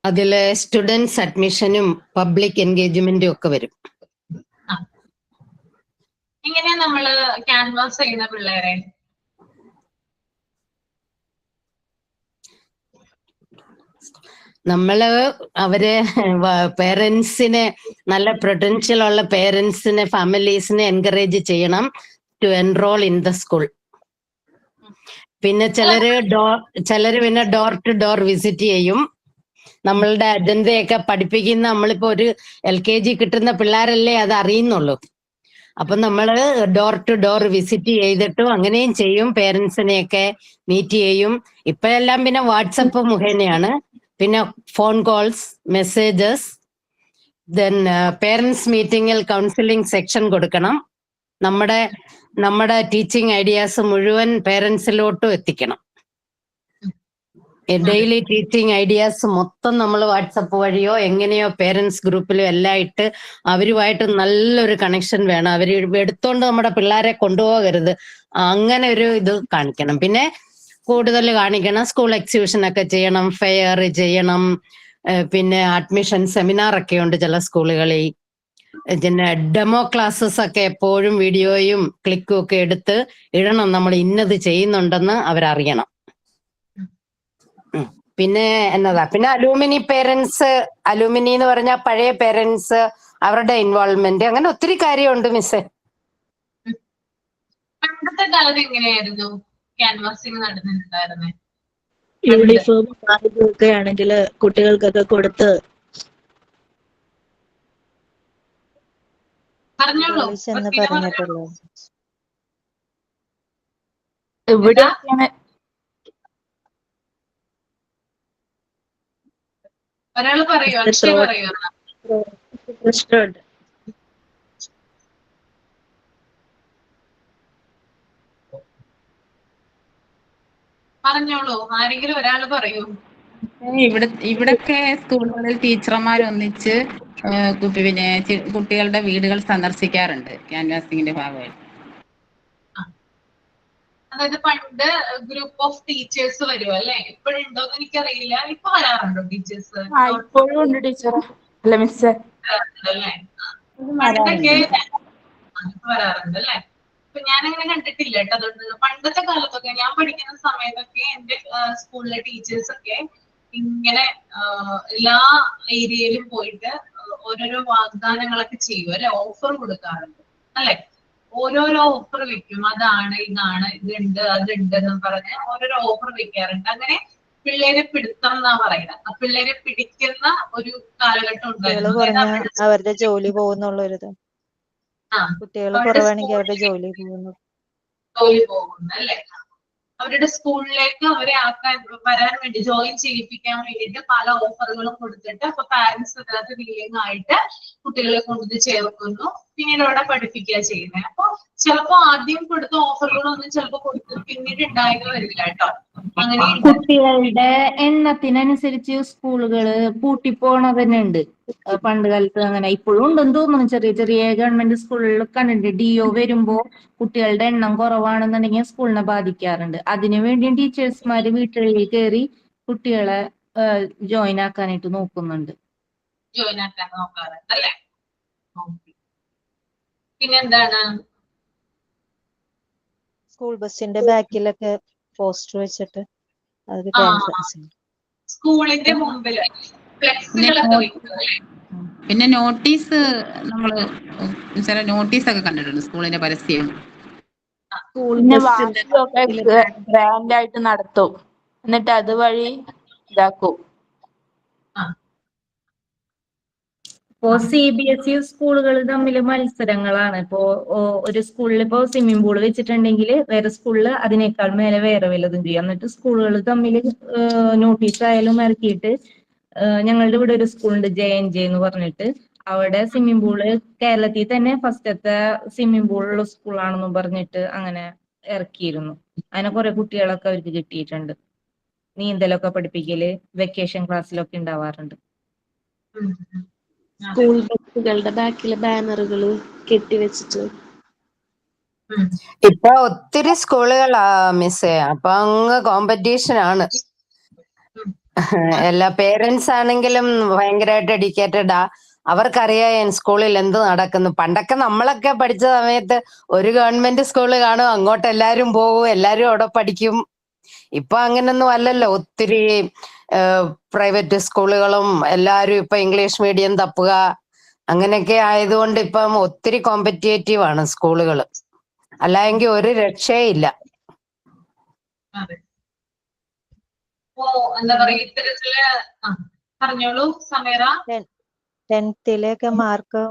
അതില് സ്റ്റുഡൻസ് അഡ്മിഷനും പബ്ലിക് എൻഗേജ്മെന്റും ഒക്കെ വരും. എങ്ങനെയാ നമ്മള് ക്യാൻവാസ് ചെയ്യുന്ന പിള്ളേരെ? നമ്മള് അവര് പേരൻസിനെ, നല്ല പൊട്ടൻഷ്യൽ ഉള്ള പേരൻസിനെ, ഫാമിലീസിനെ എൻകറേജ് ചെയ്യണം to enrol in the school. പിന്നെ ചിലര് പിന്നെ ഡോർ ടു ഡോർ വിസിറ്റ് ചെയ്യും. നമ്മളുടെ അജണ്ടയൊക്കെ പഠിപ്പിക്കുന്ന, നമ്മളിപ്പോ ഒരു LKG കിട്ടുന്ന പിള്ളേരല്ലേ അത് അറിയുന്നുള്ളൂ. അപ്പൊ നമ്മള് ഡോർ ടു ഡോർ വിസിറ്റ് ചെയ്തിട്ടും അങ്ങനെയും ചെയ്യും. പേരൻസിനെയൊക്കെ മീറ്റ് ചെയ്യും. ഇപ്പോഴെല്ലാം പിന്നെ വാട്സപ്പ് മുഖേനയാണ്. പിന്നെ phone calls, messages, then parents മീറ്റിംഗിൽ കൗൺസിലിംഗ് സെക്ഷൻ കൊടുക്കണം. നമ്മുടെ ടീച്ചിങ് ഐഡിയാസ് മുഴുവൻ പേരൻസിലോട്ടും എത്തിക്കണം. ഡെയിലി ടീച്ചിങ് ഐഡിയാസ് മൊത്തം നമ്മൾ വാട്സപ്പ് വഴിയോ എങ്ങനെയോ പേരൻസ് ഗ്രൂപ്പിലോ എല്ലാം ഇട്ട് അവരുമായിട്ട് നല്ലൊരു കണക്ഷൻ വേണം. അവർ എടുത്തോണ്ട് നമ്മുടെ പിള്ളേരെ കൊണ്ടുപോകരുത്. അങ്ങനെ ഒരു ഇത് കാണിക്കണം. പിന്നെ കൂടുതൽ കാണിക്കണം, സ്കൂൾ എക്സിബിഷൻ ഒക്കെ ചെയ്യണം, ഫെയർ ചെയ്യണം. പിന്നെ അഡ്മിഷൻ സെമിനാർ ഒക്കെ ഉണ്ട് ചില സ്കൂളുകളിൽ. പിന്നെ ഡെമോ ക്ലാസ്സസ് ഒക്കെ എപ്പോഴും വീഡിയോയും ക്ലിക്കും ഒക്കെ എടുത്ത് ഇടണം. നമ്മൾ ഇന്നത് ചെയ്യുന്നുണ്ടെന്ന് അവരറിയണം. പിന്നെ എന്നതാ, പിന്നെ അലൂമിനി പേരൻസ്, അലൂമിനി എന്ന് പറഞ്ഞാൽ പഴയ പേരൻസ്, അവരുടെ ഇൻവോൾവ്മെന്റ്, അങ്ങനെ ഒത്തിരി കാര്യമുണ്ട് മിസ്സേ. പണ്ടത്തെ കാലത്ത് എങ്ങനെയായിരുന്നു ക്യാൻവാസിംഗ് നടന്നിട്ടുണ്ടായിരുന്നേ? യൂണിഫോം ഒക്കെ ആണെങ്കിൽ കുട്ടികൾക്കൊക്കെ കൊടുത്ത് പറഞ്ഞോളൂ. എന്ന് പറഞ്ഞിട്ടുള്ളൂ. ഇവിടെയൊക്കെയാണ് ഒരാള് പറയൂ, അക്ഷയ് പറയൂ. പ്രശ്നമുണ്ട്. പറഞ്ഞോളൂ, ആരെങ്കിലും ഒരാള് പറയൂ. ഇവിടൊക്കെ സ്കൂളുകളിൽ ടീച്ചർമാർ ഒന്നിച്ച് പിന്നെ കുട്ടികളുടെ വീടുകൾ സന്ദർശിക്കാറുണ്ട് ക്യാൻവാസിംഗിന്റെ ഭാഗമായി. അതായത് പണ്ട് ഗ്രൂപ്പ് ഓഫ് ടീച്ചേഴ്സ് വരും അല്ലെ? ഇപ്പോഴുണ്ടോന്ന് എനിക്കറിയില്ല. ഇപ്പൊ വരാറുണ്ടോ ടീച്ചേഴ്സ്? ഇപ്പോഴും ഉണ്ട് ടീച്ചർ, അല്ല മിസ്സേ. അല്ലേ? പണ്ടൊക്കെ വരാറുണ്ട് അല്ലെ? ഇപ്പൊ ഞാനങ്ങനെ കണ്ടിട്ടില്ല കേട്ടോ. അതുകൊണ്ട് പണ്ടത്തെ കാലത്തൊക്കെ, ഞാൻ പഠിക്കുന്ന സമയത്തൊക്കെ എന്റെ സ്കൂളിലെ ടീച്ചേഴ്സ് ഒക്കെ ഇങ്ങനെ എല്ലാ ഏരിയയിലും പോയിട്ട് ഓരോരോ വാഗ്ദാനങ്ങളൊക്കെ ചെയ്യും അല്ലെ? ഓഫർ കൊടുക്കാറുണ്ട് അല്ലെ? ഓരോരോ ഓഫർ വെക്കും. അതാണ്, ഇതാണ്, ഇതുണ്ട്, അതുണ്ട് എന്ന് പറഞ്ഞ് ഓരോരോ ഓഫർ വെക്കാറുണ്ട്. അങ്ങനെ പിള്ളേരെ പിടുത്തം എന്നാ പറയുന്നത്. ആ പിള്ളേരെ പിടിക്കുന്ന ഒരു കാലഘട്ടം ഉണ്ടായിരുന്നു. അവരുടെ ജോലി പോകുന്നുള്ളൊരിത്. കുട്ടികൾ കുറവാണെങ്കിൽ അവരുടെ ജോലി പോകുന്നു അല്ലേ? അവരുടെ സ്കൂളിലേക്ക് അവരെ വരാൻ വേണ്ടി, ജോയിൻ ചെയ്യിപ്പിക്കാൻ വേണ്ടിയിട്ട് പല ഓഫറുകളും കൊടുത്തിട്ട് അപ്പൊ പാരന്റ്സ് അതിനകത്ത് വില്ലിങ് ആയിട്ട് കുട്ടികളെ കൊണ്ടുവന്ന് ചേർക്കുന്നു. പിന്നീട് അവിടെ പഠിപ്പിക്കുക ചെയ്യുന്നത്. അപ്പൊ ചിലപ്പോ ആദ്യം കൊടുത്ത ഓഫറുകളൊന്നും ചിലപ്പോ കൊടുത്ത് പിന്നീട് ഉണ്ടായെന്ന് വരില്ല കേട്ടോ. അങ്ങനെ കുട്ടികളുടെ എണ്ണത്തിനനുസരിച്ച് സ്കൂളുകള് പൂട്ടിപ്പോണത് തന്നെ ഉണ്ട്. പണ്ട് കാലത്ത് അങ്ങനെ, ഇപ്പോഴും ഉണ്ടെന്ന് തോന്നുന്നു. ചെറിയ ചെറിയ ഗവൺമെന്റ് സ്കൂളുകളിൽ കണ്ടിട്ടുണ്ട്. DO വരുമ്പോ കുട്ടികളുടെ എണ്ണം കുറവാണെന്നുണ്ടെങ്കിൽ സ്കൂളിനെ ബാധിക്കാറുണ്ട്. അതിനു വേണ്ടിയും ടീച്ചേഴ്സ്മാര് വീട്ടിൽ കയറി കുട്ടികളെ ജോയിൻ ആക്കാനായിട്ട് നോക്കുന്നുണ്ട്. ജോയിൻ ആക്കാൻ നോക്കാറുണ്ട് അല്ലേ? പിന്നെന്താണ്? സ്കൂൾ ബസിന്റെ ബാക്കിലൊക്കെ പോസ്റ്റർ വെച്ചിട്ട് അത് സ്കൂളിന്റെ മുമ്പില് ഫ്ലെക്സുകളൊക്കെ വെക്കും. പിന്നെ നോട്ടീസ്, നമ്മള് ചില നോട്ടീസ് ഒക്കെ കണ്ടിട്ടുണ്ട്, സ്കൂളിന്റെ പരസ്യം. പിന്നെ വാർഷികമൊക്കെ ഗ്രാൻഡ് ആയിട്ട് നടത്തും. എന്നിട്ട് അതുവഴി ഇതാക്കും. ഇപ്പോ CBSE സ്കൂളുകൾ തമ്മിൽ മത്സരങ്ങളാണ്. ഇപ്പോ ഒരു സ്കൂളിൽ ഇപ്പോ സ്വിമ്മിംഗ് പൂൾ വെച്ചിട്ടുണ്ടെങ്കിൽ വേറെ സ്കൂളിൽ അതിനേക്കാൾ മേലെ വേറെ വല്ലതും ചെയ്യും. എന്നിട്ട് സ്കൂളുകൾ തമ്മിൽ നോട്ടീസ് ആയാലും ഇറക്കിയിട്ട് ഞങ്ങളുടെ ഇവിടെ ഒരു സ്കൂളുണ്ട് JNJ എന്ന് പറഞ്ഞിട്ട്, അവിടെ സ്വിമ്മിംഗ് പൂള് കേരളത്തിൽ തന്നെ ഫസ്റ്റത്തെ സ്വിമ്മിംഗ് പൂളുള്ള സ്കൂളാണെന്ന് പറഞ്ഞിട്ട് അങ്ങനെ ഇറക്കിയിരുന്നു. അങ്ങനെ കുറെ കുട്ടികളൊക്കെ അവർക്ക് കിട്ടിയിട്ടുണ്ട്. നീന്തലൊക്കെ പഠിപ്പിക്കല് വെക്കേഷൻ ക്ലാസ്സിലൊക്കെ ഉണ്ടാവാറുണ്ട്. സ്കൂൾ ബസ്സുകളുടെ ബാക്കിലെ ബാനറുകൾ കെട്ടിവെച്ചിട്ട്. ഇപ്പൊ ഒത്തിരി സ്കൂളുകളാ മിസ്സേ, അപ്പൊ അങ്ങ് കോമ്പറ്റീഷൻ ആണ്. എല്ലാ പേരൻസ് ആണെങ്കിലും ഭയങ്കരമായിട്ട് ഡെഡിക്കേറ്റഡാ. അവർക്കറിയാം സ്കൂളിൽ എന്ത് നടക്കുന്നു. പണ്ടൊക്കെ നമ്മളൊക്കെ പഠിച്ച സമയത്ത് ഒരു ഗവൺമെന്റ് സ്കൂള് കാണും, അങ്ങോട്ട് എല്ലാരും പോകും, എല്ലാരും അവിടെ പഠിക്കും. ഇപ്പൊ അങ്ങനൊന്നും അല്ലല്ലോ. ഒത്തിരി പ്രൈവറ്റ് സ്കൂളുകളും എല്ലാരും ഇപ്പൊ ഇംഗ്ലീഷ് മീഡിയം തപ്പുക അങ്ങനെയൊക്കെ ആയതുകൊണ്ട് ഇപ്പം ഒത്തിരി കോമ്പറ്റേറ്റീവ് ആണ് സ്കൂളുകൾ. അല്ലെങ്കിൽ ഒരു രക്ഷയില്ല. എന്താ പറയാ ഇത്തരത്തില് പറഞ്ഞോളൂ സമീറ. 10th മാർക്ക്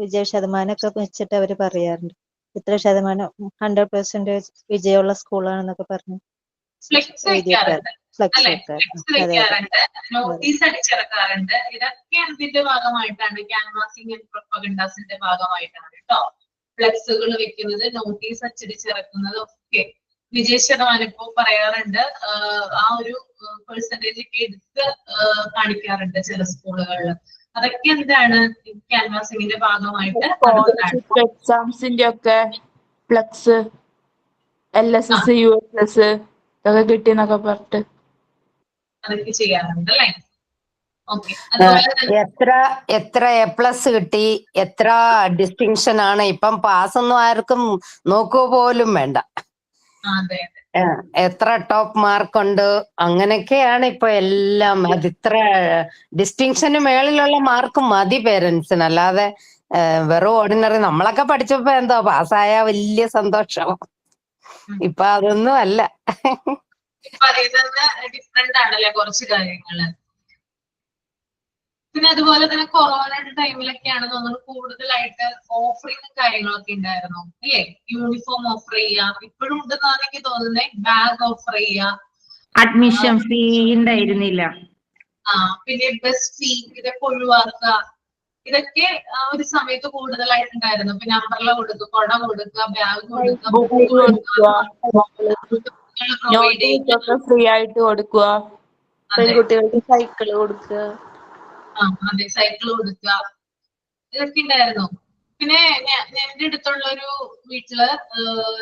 വിജയ ശതമാനമൊക്കെ വെച്ചിട്ട് അവര് പറയാറുണ്ട്. ഇത്ര ശതമാനം 100% വിജയമുള്ള സ്കൂളാണെന്നൊക്കെ പറഞ്ഞു ഫ്ലെക്സ് വെക്കാറുണ്ട് ഫ്ലക്സ് അല്ലെ? വെക്കാൻ. ഫ്ലെക്സ് വെക്കാറുണ്ട്, നോട്ടീസ് അടിച്ചിറക്കാറുണ്ട്. ഇതൊക്കെ അതിന്റെ ഭാഗമായിട്ടാണ്, ക്യാൻവാസിംഗ് ആൻഡ് പ്രൊപ്പഗൻഡാസിന്റെ ഭാഗമായിട്ടാണ് കേട്ടോ. ഫ്ലെക്സുകൾ വെക്കുന്നത്, നോട്ടീസ് അച്ചടിച്ചിറക്കുന്നത് ഒക്കെ വിജയ ശതമാനം ഇപ്പോ പറയാറുണ്ട്. ആ ഒരു പെർസെന്റേജ് ഒക്കെ എടുത്ത് കാണിക്കാറുണ്ട് ചില സ്കൂളുകളിൽ. അതൊക്കെ എന്താണ് ക്യാൻവാസിംഗിന്റെ ഭാഗമായിട്ട് സ്കോളർഷിപ്പ് എക്സാംസിന്റെ ഒക്കെ ഫ്ലക്സ്, LSS USS ഇതൊക്കെ കിട്ടിയെന്നൊക്കെ പറഞ്ഞിട്ട് അതൊക്കെ ചെയ്യാറുണ്ട് അല്ലേ? ഓക്കെ. അതുപോലെ എത്ര A+ കിട്ടി, എത്ര ഡിസ്റ്റിങ്ഷൻ ആണ്. ഇപ്പം പാസ്സൊന്നും ആർക്കും നോക്കുക പോലും വേണ്ട. അതെ എത്ര ടോപ്പ് മാർക്ക് ഉണ്ട് അങ്ങനെയൊക്കെയാണ് ഇപ്പൊ എല്ലാം. അത് ഇത്ര ഡിസ്റ്റിങ്ഷന് മേളിലുള്ള മാർക്ക് മതി പേരൻസിന്, അല്ലാതെ വെറും ഓർഡിനറി. നമ്മളൊക്കെ പഠിച്ചപ്പോ എന്തോ പാസ്സായ വലിയ സന്തോഷം. ഇപ്പൊ അതൊന്നും അല്ല. പറയുന്നത് ഡിഫറെന്റ് ആണല്ലേ കുറച്ച് കാര്യങ്ങള്. പിന്നെ അതുപോലെ തന്നെ കൊറോണയുടെ ടൈമിലൊക്കെയാണ് തോന്നുന്നു കൂടുതലായിട്ട് ഓഫറിങ്ങും കാര്യങ്ങളൊക്കെ ഉണ്ടായിരുന്നു അല്ലേ? യൂണിഫോം ഓഫർ ചെയ്യാം, ഇപ്പോഴും ഉണ്ടെന്നാണ് എനിക്ക് തോന്നുന്നത്. ബാഗ് ഓഫർ ചെയ്യാം, അഡ്മിഷൻ ഫീ ഉണ്ടായിരുന്നില്ല. പിന്നെ ബസ് ഫീ ഇതൊക്കെ ഒഴിവാക്കുക. ഇതൊക്കെ ആ ഒരു സമയത്ത് കൂടുതലായിട്ടുണ്ടായിരുന്നു. പിന്നെ അംബ്രല കൊടുക്കുക, കുട കൊടുക്കുക, ബാഗ് കൊടുക്കുക, പ്രൊവൈഡ് ചെയ്യുക, ഫ്രീ ആയിട്ട് കൊടുക്കുക, പെൺകുട്ടികൾക്ക് സൈക്കിള് കൊടുക്കുക. അതെ, സൈക്കിൾ കൊടുക്കുക, ഇതൊക്കെ ഉണ്ടായിരുന്നു. പിന്നെ എന്റെ അടുത്തുള്ള ഒരു വീട്ടില്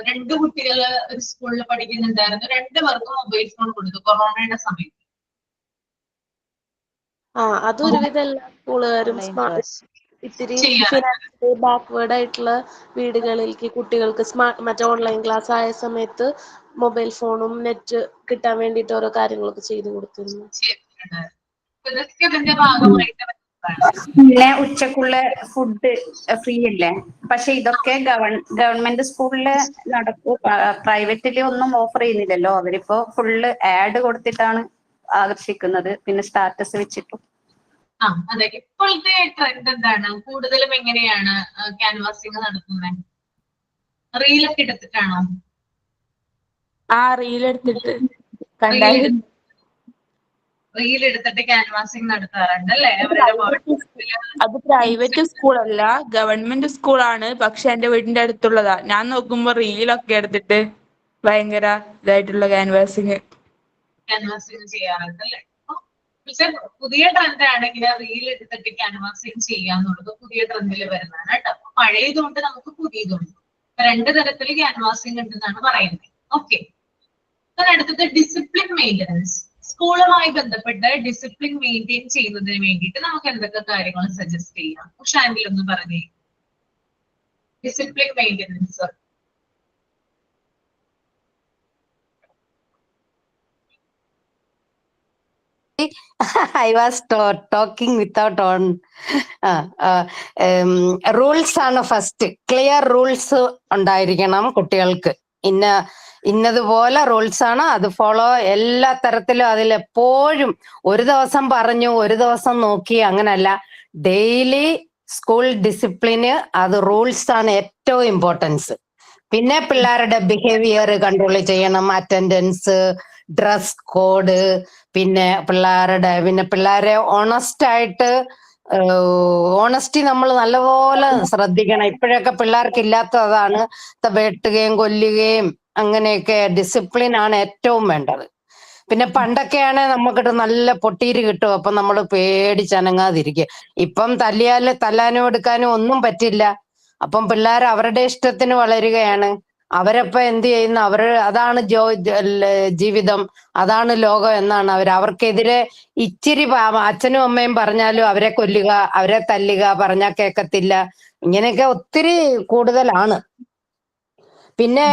2 കുട്ടികള് ഒരു സ്കൂളിൽ പഠിക്കുന്നുണ്ടായിരുന്നു. 2 പേർക്കും മൊബൈൽ ഫോൺ കൊടുത്തു കൊറോണയുടെ സമയത്ത്. അതൊരുവിധം എല്ലാ സ്കൂളുകാരും ഇത്തിരി ഫിനാൻഷ്യലി ബാക്ക്വേർഡ് ആയിട്ടുള്ള വീടുകളിലേക്ക് കുട്ടികൾക്ക് മറ്റേ ഓൺലൈൻ ക്ലാസ് ആയ സമയത്ത് മൊബൈൽ ഫോണും നെറ്റ് കിട്ടാൻ വേണ്ടിയിട്ട് ഓരോ കാര്യങ്ങളൊക്കെ ചെയ്തു കൊടുത്തിരുന്നു. ഇതൊക്കെ ഇതിന്റെ ഭാഗമായിട്ട് പിന്നെ ഉച്ചക്കുള്ള ഫുഡ് ഫ്രീ അല്ലേ? പക്ഷെ ഇതൊക്കെ ഗവൺമെന്റ് സ്കൂളില് നടക്കൂ, പ്രൈവറ്റില് ഒന്നും ഓഫർ ചെയ്യുന്നില്ലല്ലോ. അവരിപ്പോ ഫുള്ള് ആഡ് കൊടുത്തിട്ടാണ് ആകർഷിക്കുന്നത്, പിന്നെ സ്റ്റാറ്റസ് വെച്ചിട്ടും. അതെ. ഇപ്പോഴത്തെ ട്രെൻഡ് എന്താണ്? കൂടുതലും എങ്ങനെയാണ് ക്യാൻവാസിംഗ് നടത്തുന്നത്? റീലൊക്കെ എടുത്തിട്ടാണോ? റീൽ എടുത്തിട്ട് റീൽ എടുത്തിട്ട് ക്യാൻവാസിംഗ് നടത്താറുണ്ട് അല്ലേ? അത് പ്രൈവറ്റ് സ്കൂളല്ല, ഗവൺമെന്റ് സ്കൂളാണ്. പക്ഷെ എന്റെ വീടിന്റെ അടുത്തുള്ളതാ. ഞാൻ നോക്കുമ്പോ റീലൊക്കെ എടുത്തിട്ട് ഭയങ്കര ഇതായിട്ടുള്ള ക്യാൻവാസിങ് ചെയ്യാറുണ്ട് അല്ലേ? പക്ഷെ പുതിയ ട്രെൻഡാണ് ഇങ്ങനെ റീൽ എടുത്തിട്ട് ക്യാൻവാസിങ് ചെയ്യാന്നുള്ളത്. പുതിയ ട്രെൻഡിൽ വരുന്നതാണ് കേട്ടോ. പഴയതുകൊണ്ട് നമുക്ക് പുതിയതുണ്ട്. 2 തരത്തിൽ ക്യാൻവാസിംഗ് ഉണ്ടെന്നാണ് പറയുന്നത്. ഓക്കെ. അടുത്തത് ഡിസിപ്ലിൻ മെയിൻ്റനൻസ്. സ്കൂളുമായി ബന്ധപ്പെട്ട് ഡിസിപ്ലിൻ മെയിൻറ്റെയിൻ ചെയ്യുന്നതിന് വേണ്ടിയിട്ട് നമുക്ക് എന്തൊക്കെ കാര്യങ്ങൾ സജസ്റ്റ് ചെയ്യാം? ഷാൻഡിൽ ഒന്ന് പറഞ്ഞേ. Discipline maintenance. I was talking without on. Rules ആണ് ഫസ്റ്റ്. ക്ലിയർ റൂൾസ് ഉണ്ടായിരിക്കണം കുട്ടികൾക്ക്. ഇന്നതുപോലെ റൂൾസ് ആണ്, അത് ഫോളോ എല്ലാ തരത്തിലും. അതിലെപ്പോഴും ഒരു ദിവസം പറഞ്ഞു ഒരു ദിവസം നോക്കി അങ്ങനല്ല. ഡെയിലി സ്കൂൾ ഡിസിപ്ലിന് അത് റൂൾസ് ആണ് ഏറ്റവും ഇമ്പോർട്ടൻസ്. പിന്നെ പിള്ളേരുടെ ബിഹേവിയർ കൺട്രോൾ ചെയ്യണം, അറ്റൻഡൻസ്, ഡ്രസ് കോഡ്, പിന്നെ പിള്ളേരെ ഓണസ്റ്റ് ആയിട്ട് ഓണസ്റ്റി നമ്മൾ നല്ലപോലെ ശ്രദ്ധിക്കണം. ഇപ്പോഴൊക്കെ പിള്ളേർക്ക് ഇല്ലാത്തതാണ് വെട്ടുകയും കൊല്ലുകയും അങ്ങനെയൊക്കെ. ഡിസിപ്ലിൻ ആണ് ഏറ്റവും വേണ്ടത്. പിന്നെ പണ്ടൊക്കെയാണ് നമുക്കിട്ട് നല്ല പൊട്ടീര് കിട്ടും, അപ്പൊ നമ്മൾ പേടിച്ചനങ്ങാതിരിക്കുക. ഇപ്പം തല്ലാനും എടുക്കാനും ഒന്നും പറ്റില്ല. അപ്പം പിള്ളേർ അവരുടെ ഇഷ്ടത്തിന് വളരുകയാണ്. അവരപ്പൊ എന്ത് ചെയ്യുന്നു? അതാണ് ജീവിതം, അതാണ് ലോകം എന്നാണ് അവർക്കെതിരെ ഇച്ചിരി അച്ഛനും അമ്മയും പറഞ്ഞാലും അവരെ കൊല്ലുക, അവരെ തല്ലുക, പറഞ്ഞാൽ കേൾക്കത്തില്ല, ഇങ്ങനെയൊക്കെ ഒത്തിരി കൂടുതലാണ്. പിന്നെ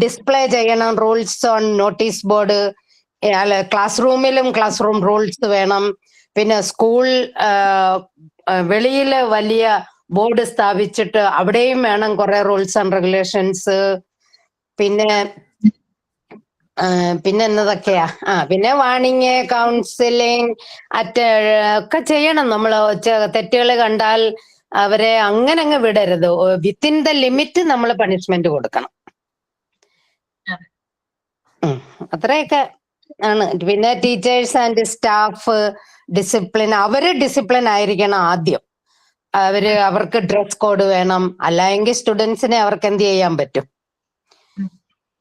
ഡിസ്പ്ലേ ചെയ്യണം rules on notice board. Class റൂമിലും ക്ലാസ് റൂം റൂൾസ് വേണം. പിന്നെ സ്കൂൾ വെളിയില് വലിയ ബോർഡ് സ്ഥാപിച്ചിട്ട് അവിടെയും വേണം കുറെ റൂൾസ് ആൻഡ് റെഗുലേഷൻസ്. പിന്നെ എന്നതൊക്കെയാ, പിന്നെ വാണിങ്, കൗൺസിലിംഗ് ഒക്കെ ചെയ്യണം. നമ്മൾ തെറ്റുകൾ കണ്ടാൽ അവരെ അങ്ങനെ അങ്ങ് വിടരുത്. വിത്തിൻ ദ ലിമിറ്റ് നമ്മൾ പണിഷ്മെന്റ് കൊടുക്കണം. അത്രയൊക്കെ ആണ്. പിന്നെ ടീച്ചേഴ്സ് ആൻഡ് സ്റ്റാഫ് ഡിസിപ്ലിൻ, അവര് ഡിസിപ്ലിൻ ആയിരിക്കണം ആദ്യം. അവർക്ക് ഡ്രസ് കോഡ് വേണം, അല്ലെങ്കിൽ സ്റ്റുഡൻസിനെ അവർക്ക് എന്ത് ചെയ്യാൻ പറ്റും.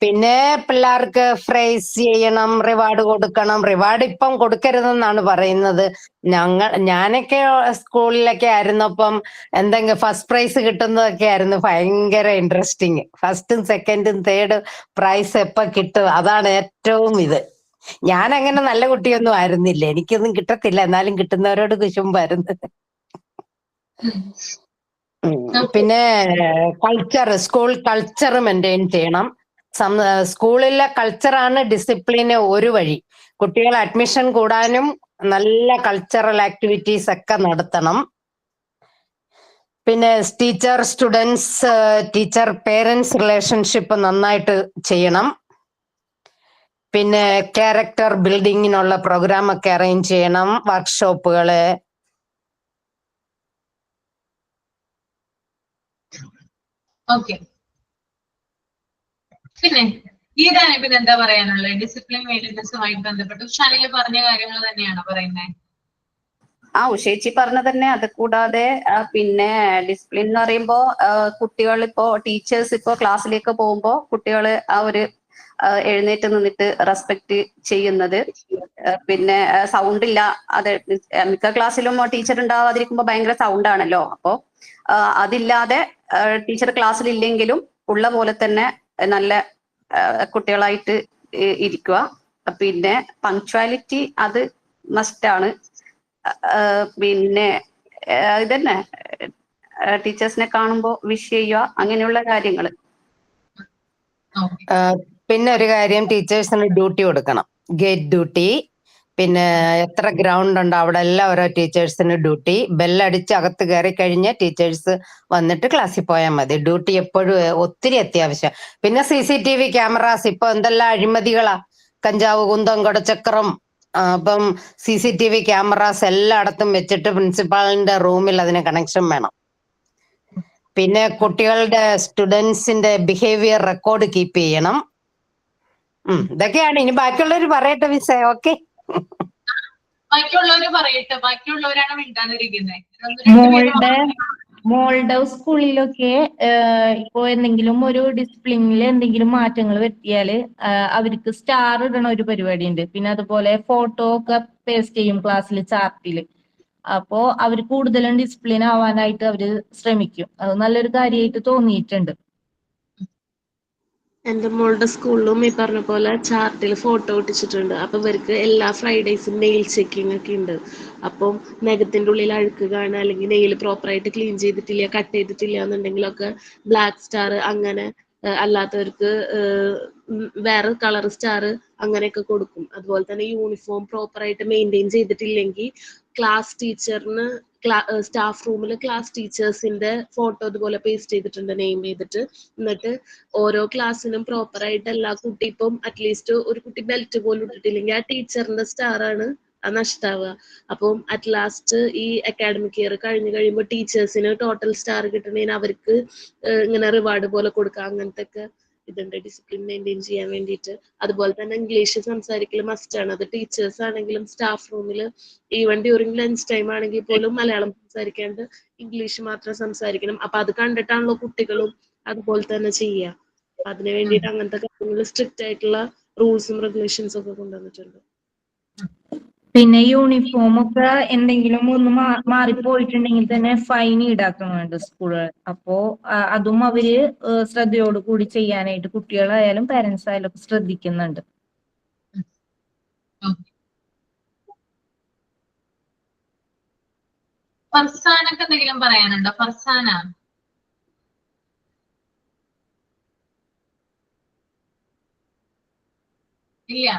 പിന്നെ പിള്ളേർക്ക് പ്രൈസ് ചെയ്യണം, റിവാർഡ് കൊടുക്കണം. റിവാർഡ് ഇപ്പം കൊടുക്കരുതെന്നാണ് പറയുന്നത്. ഞാനൊക്കെ സ്കൂളിലൊക്കെ ആയിരുന്നപ്പം എന്തെങ്കിലും ഫസ്റ്റ് പ്രൈസ് കിട്ടുന്നതൊക്കെ ആയിരുന്നു ഭയങ്കര ഇൻട്രസ്റ്റിങ്. ഫസ്റ്റും സെക്കൻഡും തേർഡ് പ്രൈസ് എപ്പോ കിട്ടും, അതാണ് ഏറ്റവും ഇത്. ഞാൻ അങ്ങനെ നല്ല കുട്ടിയൊന്നും ആയിരുന്നില്ല, എനിക്കൊന്നും കിട്ടത്തില്ല, എന്നാലും കിട്ടുന്നവരോട് കുശുമ്പായിരുന്നു. പിന്നെ സ്കൂൾ കൾച്ചർ മെയിൻറ്റെയിൻ ചെയ്യണം. സ്കൂളിലെ കൾച്ചറാണ് ഡിസിപ്ലിന് ഒരു വഴി. കുട്ടികൾ അഡ്മിഷൻ കൂടാനും നല്ല കൾച്ചറൽ ആക്ടിവിറ്റീസ് ഒക്കെ നടത്തണം. പിന്നെ ടീച്ചർ പേരൻസ് റിലേഷൻഷിപ്പ് നന്നായിട്ട് ചെയ്യണം. പിന്നെ ക്യാരക്ടർ ബിൽഡിങ്ങിനുള്ള പ്രോഗ്രാം ഒക്കെ അറേഞ്ച് ചെയ്യണം, വർക്ക്ഷോപ്പുകള്. ഓക്കെ, പിന്നെ ഗീതാനെ പിന്നെ എന്താ പറയാനുള്ളത്? ഡിസിപ്ലിൻ മെയിൻ്റനൻസുമായി ബന്ധപ്പെട്ട് ഷാനില പറഞ്ഞ കാര്യങ്ങൾ തന്നെയാണോ പറയുന്നത്? ഉഷേച്ചി പറഞ്ഞ തന്നെ. അത് കൂടാതെ പിന്നെ ഡിസിപ്ലിൻ എന്ന് പറയുമ്പോ കുട്ടികൾ ഇപ്പോ ടീച്ചേഴ്സ് ഇപ്പോ ക്ലാസ്സിലേക്ക് പോകുമ്പോ കുട്ടികൾ ആ ഒരു എഴുന്നേറ്റ് നിന്നിട്ട് റെസ്പെക്ട് ചെയ്യുന്നത്. പിന്നെ സൗണ്ട് ഇല്ല, അത് മിക്ക ക്ലാസ്സിലും ടീച്ചർ ഉണ്ടാവാതിരിക്കുമ്പോ ഭയങ്കര സൗണ്ട് ആണല്ലോ. അപ്പോ അതില്ലാതെ ടീച്ചർ ക്ലാസ്സിൽ ഇല്ലെങ്കിലും ഉള്ള പോലെ തന്നെ നല്ല കുട്ടികളായിട്ട് ഇരിക്കുക. പിന്നെ പങ്ക്ച്വാലിറ്റി അത് മസ്റ്റാണ്. പിന്നെ ഇതന്നെ, ടീച്ചേഴ്സിനെ കാണുമ്പോ വിഷ് ചെയ്യുക, അങ്ങനെയുള്ള കാര്യങ്ങൾ. പിന്നെ ഒരു കാര്യം, ടീച്ചേഴ്സിന് ഡ്യൂട്ടി കൊടുക്കണം, ഗേറ്റ് ഡ്യൂട്ടി. പിന്നെ എത്ര ഗ്രൗണ്ട് ഉണ്ടോ അവിടെ എല്ലാം ഓരോ ടീച്ചേഴ്സിന് ഡ്യൂട്ടി. ബെല്ലടിച്ച് അകത്ത് കയറി കഴിഞ്ഞ് ടീച്ചേഴ്സ് വന്നിട്ട് ക്ലാസ്സിൽ പോയാൽ മതി. ഡ്യൂട്ടി എപ്പോഴും ഒത്തിരി അത്യാവശ്യം. പിന്നെ CCTV ക്യാമറാസ്, ഇപ്പൊ എന്തെല്ലാം അഴിമതികളാ, കഞ്ചാവ്, കുന്തം, കൊടച്ചക്രം. അപ്പം CCTV ക്യാമറാസ് എല്ലായിടത്തും വെച്ചിട്ട് പ്രിൻസിപ്പാളിന്റെ റൂമിൽ അതിന് കണക്ഷൻ വേണം. പിന്നെ കുട്ടികളുടെ സ്റ്റുഡൻസിന്റെ ബിഹേവിയർ റെക്കോർഡ് കീപ്പ് ചെയ്യണം. ഇതൊക്കെയാണ്. ഇനി ബാക്കിയുള്ളവർ പറയട്ടെ മിസ്സേ. ഓക്കെ, ബാക്കിയുള്ളവര് പറയട്ടെ, ബാക്കിയുള്ളവരാണ് മിണ്ടാതിരിക്കുന്നത്. മോളുടെ സ്കൂളിലൊക്കെ ഇപ്പോ എന്തെങ്കിലും ഒരു ഡിസിപ്ലിനിൽ എന്തെങ്കിലും മാറ്റങ്ങൾ വരുത്തിയാല് അവർക്ക് സ്റ്റാർ ഇടണ ഒരു പരിപാടി ഉണ്ട്. പിന്നെ അതുപോലെ ഫോട്ടോ ഒക്കെ പേസ്റ്റ് ചെയ്യും ക്ലാസ്സിൽ ചാർട്ടില്. അപ്പോ അവർ കൂടുതലും ഡിസിപ്ലിൻ ആവാനായിട്ട് അവര് ശ്രമിക്കും. അത് നല്ലൊരു കാര്യമായിട്ട് തോന്നിയിട്ടുണ്ട്. എൻ്റെ മോളുടെ സ്കൂളിലും ഈ പറഞ്ഞ പോലെ ചാർട്ടിൽ ഫോട്ടോ ഒട്ടിച്ചിട്ടുണ്ട്. അപ്പൊ ഇവർക്ക് എല്ലാ ഫ്രൈഡേയ്സും നെയിൽ ചെക്കിംഗ് ഒക്കെ ഉണ്ട്. അപ്പം നഖത്തിന്റെ ഉള്ളിൽ അഴുക്ക് കാണുക, അല്ലെങ്കിൽ നെയിൽ പ്രോപ്പറായിട്ട് ക്ലീൻ ചെയ്തിട്ടില്ല, കട്ട് ചെയ്തിട്ടില്ല എന്നുണ്ടെങ്കിലൊക്കെ ബ്ലാക്ക് സ്റ്റാർ, അങ്ങനെ അല്ലാത്തവർക്ക് വേറെ കളർ സ്റ്റാർ അങ്ങനെയൊക്കെ കൊടുക്കും. അതുപോലെ തന്നെ യൂണിഫോം പ്രോപ്പറായിട്ട് മെയിൻറ്റെയിൻ ചെയ്തിട്ടില്ലെങ്കിൽ ക്ലാസ് ടീച്ചറിന് സ്റ്റാഫ് റൂമിൽ ക്ലാസ് ടീച്ചേഴ്സിന്റെ ഫോട്ടോ ഇതുപോലെ പേസ്റ്റ് ചെയ്തിട്ടുണ്ട്, നെയിം ചെയ്തിട്ട്. എന്നിട്ട് ഓരോ ക്ലാസ്സിനും പ്രോപ്പറായിട്ട് എല്ലാ കുട്ടി, ഇപ്പം അറ്റ്ലീസ്റ്റ് ഒരു കുട്ടി ബെൽറ്റ് പോലും ഇട്ടിട്ടില്ലെങ്കിൽ ആ ടീച്ചറിന്റെ സ്റ്റാർ ആണ് അത് നഷ്ടാവുക. അപ്പം അറ്റ് ലാസ്റ്റ് ഈ അക്കാഡമിക് ഇയർ കഴിഞ്ഞ് കഴിയുമ്പോൾ ടീച്ചേഴ്സിന് ടോട്ടൽ സ്റ്റാർ കിട്ടണേന് അവർക്ക് ഇങ്ങനെ റിവാർഡ് പോലെ കൊടുക്കുക, അങ്ങനത്തെ ഒക്കെ ഇതുണ്ട് ഡിസിപ്ലിൻ മെയിൻറ്റെയിൻ ചെയ്യാൻ വേണ്ടിയിട്ട്. അതുപോലെ തന്നെ ഇംഗ്ലീഷ് സംസാരിക്കൽ മസ്റ്റ് ആണ്. അത് ടീച്ചേഴ്സ് ആണെങ്കിലും സ്റ്റാഫ് റൂമിൽ ഈവൻ ഡ്യൂറിങ് ലഞ്ച് ടൈം ആണെങ്കിൽ പോലും മലയാളം സംസാരിക്കാണ്ട് ഇംഗ്ലീഷ് മാത്രം സംസാരിക്കണം. അപ്പൊ അത് കണ്ടിട്ടാണല്ലോ കുട്ടികളും അതുപോലെ തന്നെ ചെയ്യുക. അതിന് വേണ്ടിയിട്ട് അങ്ങനത്തെ കാര്യങ്ങൾ സ്ട്രിക്റ്റ് ആയിട്ടുള്ള റൂൾസും റെഗുലേഷൻസും ഒക്കെ കൊണ്ടുവന്നിട്ടുണ്ട്. പിന്നെ യൂണിഫോം ഒക്കെ എന്തെങ്കിലും ഒന്ന് മാറിപ്പോയിട്ടുണ്ടെങ്കിൽ തന്നെ ഫൈൻ ഈടാക്കുന്നുണ്ട് സ്കൂളുകൾ. അപ്പോ അതും അവര് ശ്രദ്ധയോട് കൂടി ചെയ്യാനായിട്ട് കുട്ടികളായാലും പാരന്റ്സ് ആയാലും ഒക്കെ ശ്രദ്ധിക്കുന്നുണ്ട്. ഫർസാനക്ക് എന്തെങ്കിലും പറയാനുണ്ടോ? ഫർസാന ഇല്ല.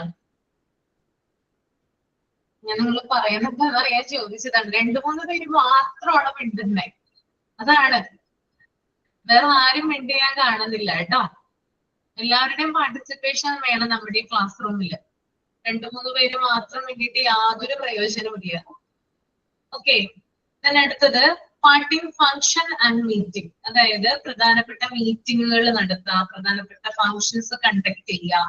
ഞാൻ നിങ്ങൾ പറയുന്നത് അറിയാൻ ചോദിച്ചതാണ്. 2-3 പേര് മാത്രമാണ് മിണ്ടുന്നത്. അതാണ്, വേറെ ആരും മിണ്ട് ചെയ്യാൻ കാണുന്നില്ല കേട്ടോ. എല്ലാവരുടെയും പാർട്ടിസിപ്പേഷൻ വേണം നമ്മുടെ ഈ ക്ലാസ് റൂമില്. 2-3 പേര് മാത്രം മിണ്ടിയിട്ട് യാതൊരു പ്രയോജനമില്ല. ഓക്കെ, അടുത്തത് പാർട്ടിംഗ് ഫംഗ്ഷൻ ആൻഡ് മീറ്റിംഗ്. അതായത് പ്രധാനപ്പെട്ട മീറ്റിങ്ങുകൾ നടത്തുക, പ്രധാനപ്പെട്ട ഫംഗ്ഷൻസ് കണ്ടക്ട് ചെയ്യുക.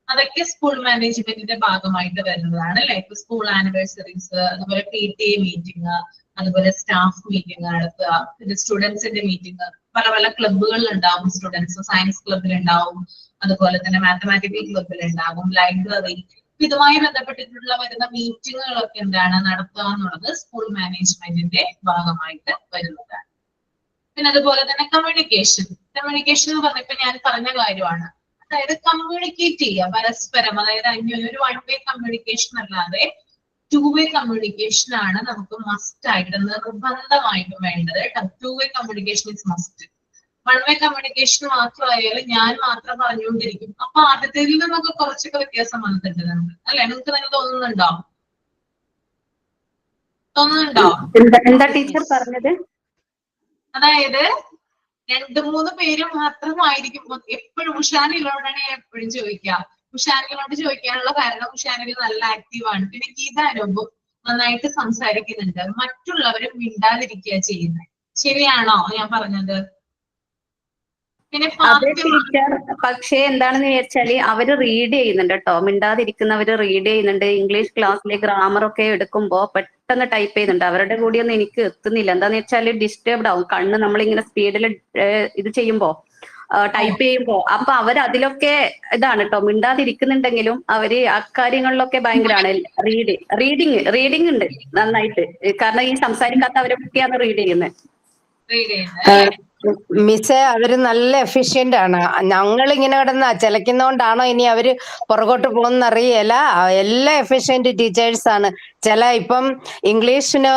അതൊക്കെ സ്കൂൾ മാനേജ്മെന്റിന്റെ ഭാഗമായിട്ട് വരുന്നതാണ് അല്ലെ. ഇപ്പൊ സ്കൂൾ ആനിവേഴ്സറീസ്, അതുപോലെ PTA മീറ്റിംഗ്, അതുപോലെ സ്റ്റാഫ് മീറ്റിംഗ് നടത്തുക, പിന്നെ സ്റ്റുഡൻസിന്റെ മീറ്റിംഗ്. പല പല ക്ലബ്ബുകളിൽ ഉണ്ടാവും സ്റ്റുഡൻസ്. സയൻസ് ക്ലബിൽ ഉണ്ടാവും, അതുപോലെ തന്നെ മാത്തമാറ്റിക്കൽ ക്ലബിൽ ഉണ്ടാവും, ലൈബ്രറി. ഇതുമായി ബന്ധപ്പെട്ടിട്ടുള്ള വരുന്ന മീറ്റിങ്ങുകളൊക്കെ എന്താണ് നടത്തുക എന്നുള്ളത് സ്കൂൾ മാനേജ്മെന്റിന്റെ ഭാഗമായിട്ട് വരുന്നതാണ്. പിന്നെ അതുപോലെ തന്നെ കമ്മ്യൂണിക്കേഷൻ എന്ന് പറഞ്ഞപ്പോ ഞാൻ പറഞ്ഞ കാര്യമാണ്. അതായത് കമ്മ്യൂണിക്കേറ്റ് ചെയ്യുക പരസ്പരം. അതായത് ഒരു 1 വേ കമ്മ്യൂണിക്കേഷൻ അല്ലാതെ 2 വേ കമ്മ്യൂണിക്കേഷൻ ആണ് നമുക്ക് മസ്റ്റ് ആയിട്ട് നിർബന്ധമായിട്ടും വേണ്ടത്. 2 way communication is must. 1 way communication മാത്രമായാലും ഞാൻ മാത്രം പറഞ്ഞുകൊണ്ടിരിക്കും. അപ്പൊ ആദ്യത്തിൽ നിന്നൊക്കെ കുറച്ചൊക്കെ വ്യത്യാസം വന്നിട്ടുണ്ട് നമുക്ക് അല്ലെ. നിങ്ങൾക്ക് തന്നെ തോന്നുന്നുണ്ടോ? എന്താ ടീച്ചർ പറഞ്ഞത്? അതായത് 2-3 പേര് മാത്രമായിരിക്കും എപ്പോഴും. ഉഷാനിലോടാണ് ഞാൻ എപ്പോഴും ചോദിക്കുക. ഉഷാനിലോട് ചോദിക്കാനുള്ള കാരണം ഉഷാനിൽ നല്ല ആക്റ്റീവാണ്. പിന്നെ ഗീതാനുഭവം നന്നായിട്ട് സംസാരിക്കുന്നുണ്ട്. മറ്റുള്ളവരും മിണ്ടാതിരിക്കുക ചെയ്യുന്നത്. ശരിയാണോ ഞാൻ പറഞ്ഞത്? പിന്നെ അതെ ടീച്ചർ, പക്ഷേ എന്താണെന്ന് വിചാരിച്ചാല് അവര് റീഡ് ചെയ്യുന്നുണ്ട് കേട്ടോ. മിണ്ടാതിരിക്കുന്നവര് റീഡ് ചെയ്യുന്നുണ്ട്. ഇംഗ്ലീഷ് ക്ലാസ്സിലെ ഗ്രാമർ ഒക്കെ എടുക്കുമ്പോ പെട്ടെന്ന് ടൈപ്പ് ചെയ്യുന്നുണ്ട്. അവരുടെ കൂടിയൊന്നും എനിക്ക് എത്തുന്നില്ല. എന്താന്ന് വെച്ചാല് ഡിസ്റ്റർബ്ഡ് ആവും കണ്ണ്. നമ്മളിങ്ങനെ സ്പീഡിൽ ഇത് ചെയ്യുമ്പോ, ടൈപ്പ് ചെയ്യുമ്പോ. അപ്പൊ അവർ അതിലൊക്കെ ഇതാണ് കേട്ടോ. മിണ്ടാതിരിക്കുന്നുണ്ടെങ്കിലും അവര് അക്കാര്യങ്ങളിലൊക്കെ ഭയങ്കരമാണ്. റീഡിങ് ഉണ്ട് നന്നായിട്ട്. കാരണം ഈ സംസാരിക്കാത്തവരൊക്കെയാണ് റീഡ് ചെയ്യുന്നത്. മിസ്സേ, അവര് നല്ല എഫിഷ്യന്റ് ആണ്. ഞങ്ങൾ ഇങ്ങനെ കിടന്ന് ചിലക്കുന്നോണ്ടാണോ ഇനി അവര് പുറകോട്ട് പോകുന്ന അറിയല. എല്ലാ എഫിഷ്യന്റ് ടീച്ചേഴ്സ് ആണ്. ഇപ്പം ഇംഗ്ലീഷിന്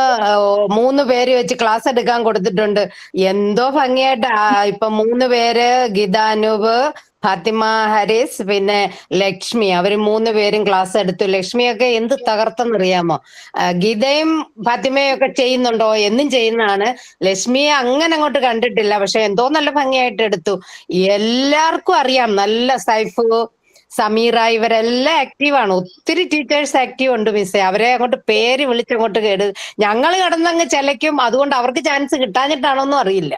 3 പേര് വെച്ച് ക്ലാസ് എടുക്കാൻ കൊടുത്തിട്ടുണ്ട്. എന്തോ ഭംഗിയായിട്ട് ഇപ്പൊ 3 പേര്, ഗീതാനൂപ്, ഫാത്തിമ ഹാരിസ്, പിന്നെ ലക്ഷ്മി, അവര് 3 പേരും ക്ലാസ് എടുത്തു. ലക്ഷ്മിയൊക്കെ എന്ത് തകർത്തെന്നറിയാമോ? ഗീതയും ഫാത്തിമയും ഒക്കെ ചെയ്യുന്നുണ്ടോ? എന്നും ചെയ്യുന്നതാണ്. ലക്ഷ്മിയെ അങ്ങനെ അങ്ങോട്ട് കണ്ടിട്ടില്ല, പക്ഷെ എന്തോ നല്ല ഭംഗിയായിട്ട് എടുത്തു. എല്ലാവർക്കും അറിയാം. നല്ല സൈഫു, സമീറ, ഇവരെല്ലാം ആക്റ്റീവാണ്. ഒത്തിരി ടീച്ചേഴ്സ് ആക്റ്റീവ് ഉണ്ട് മിസ്സേ. അവരെ അങ്ങോട്ട് പേര് വിളിച്ചങ്ങോട്ട് ഞങ്ങൾ കിടന്നങ്ങ് ചിലയ്ക്കും. അതുകൊണ്ട് അവർക്ക് ചാൻസ് കിട്ടാഞ്ഞിട്ടാണോന്നും അറിയില്ല.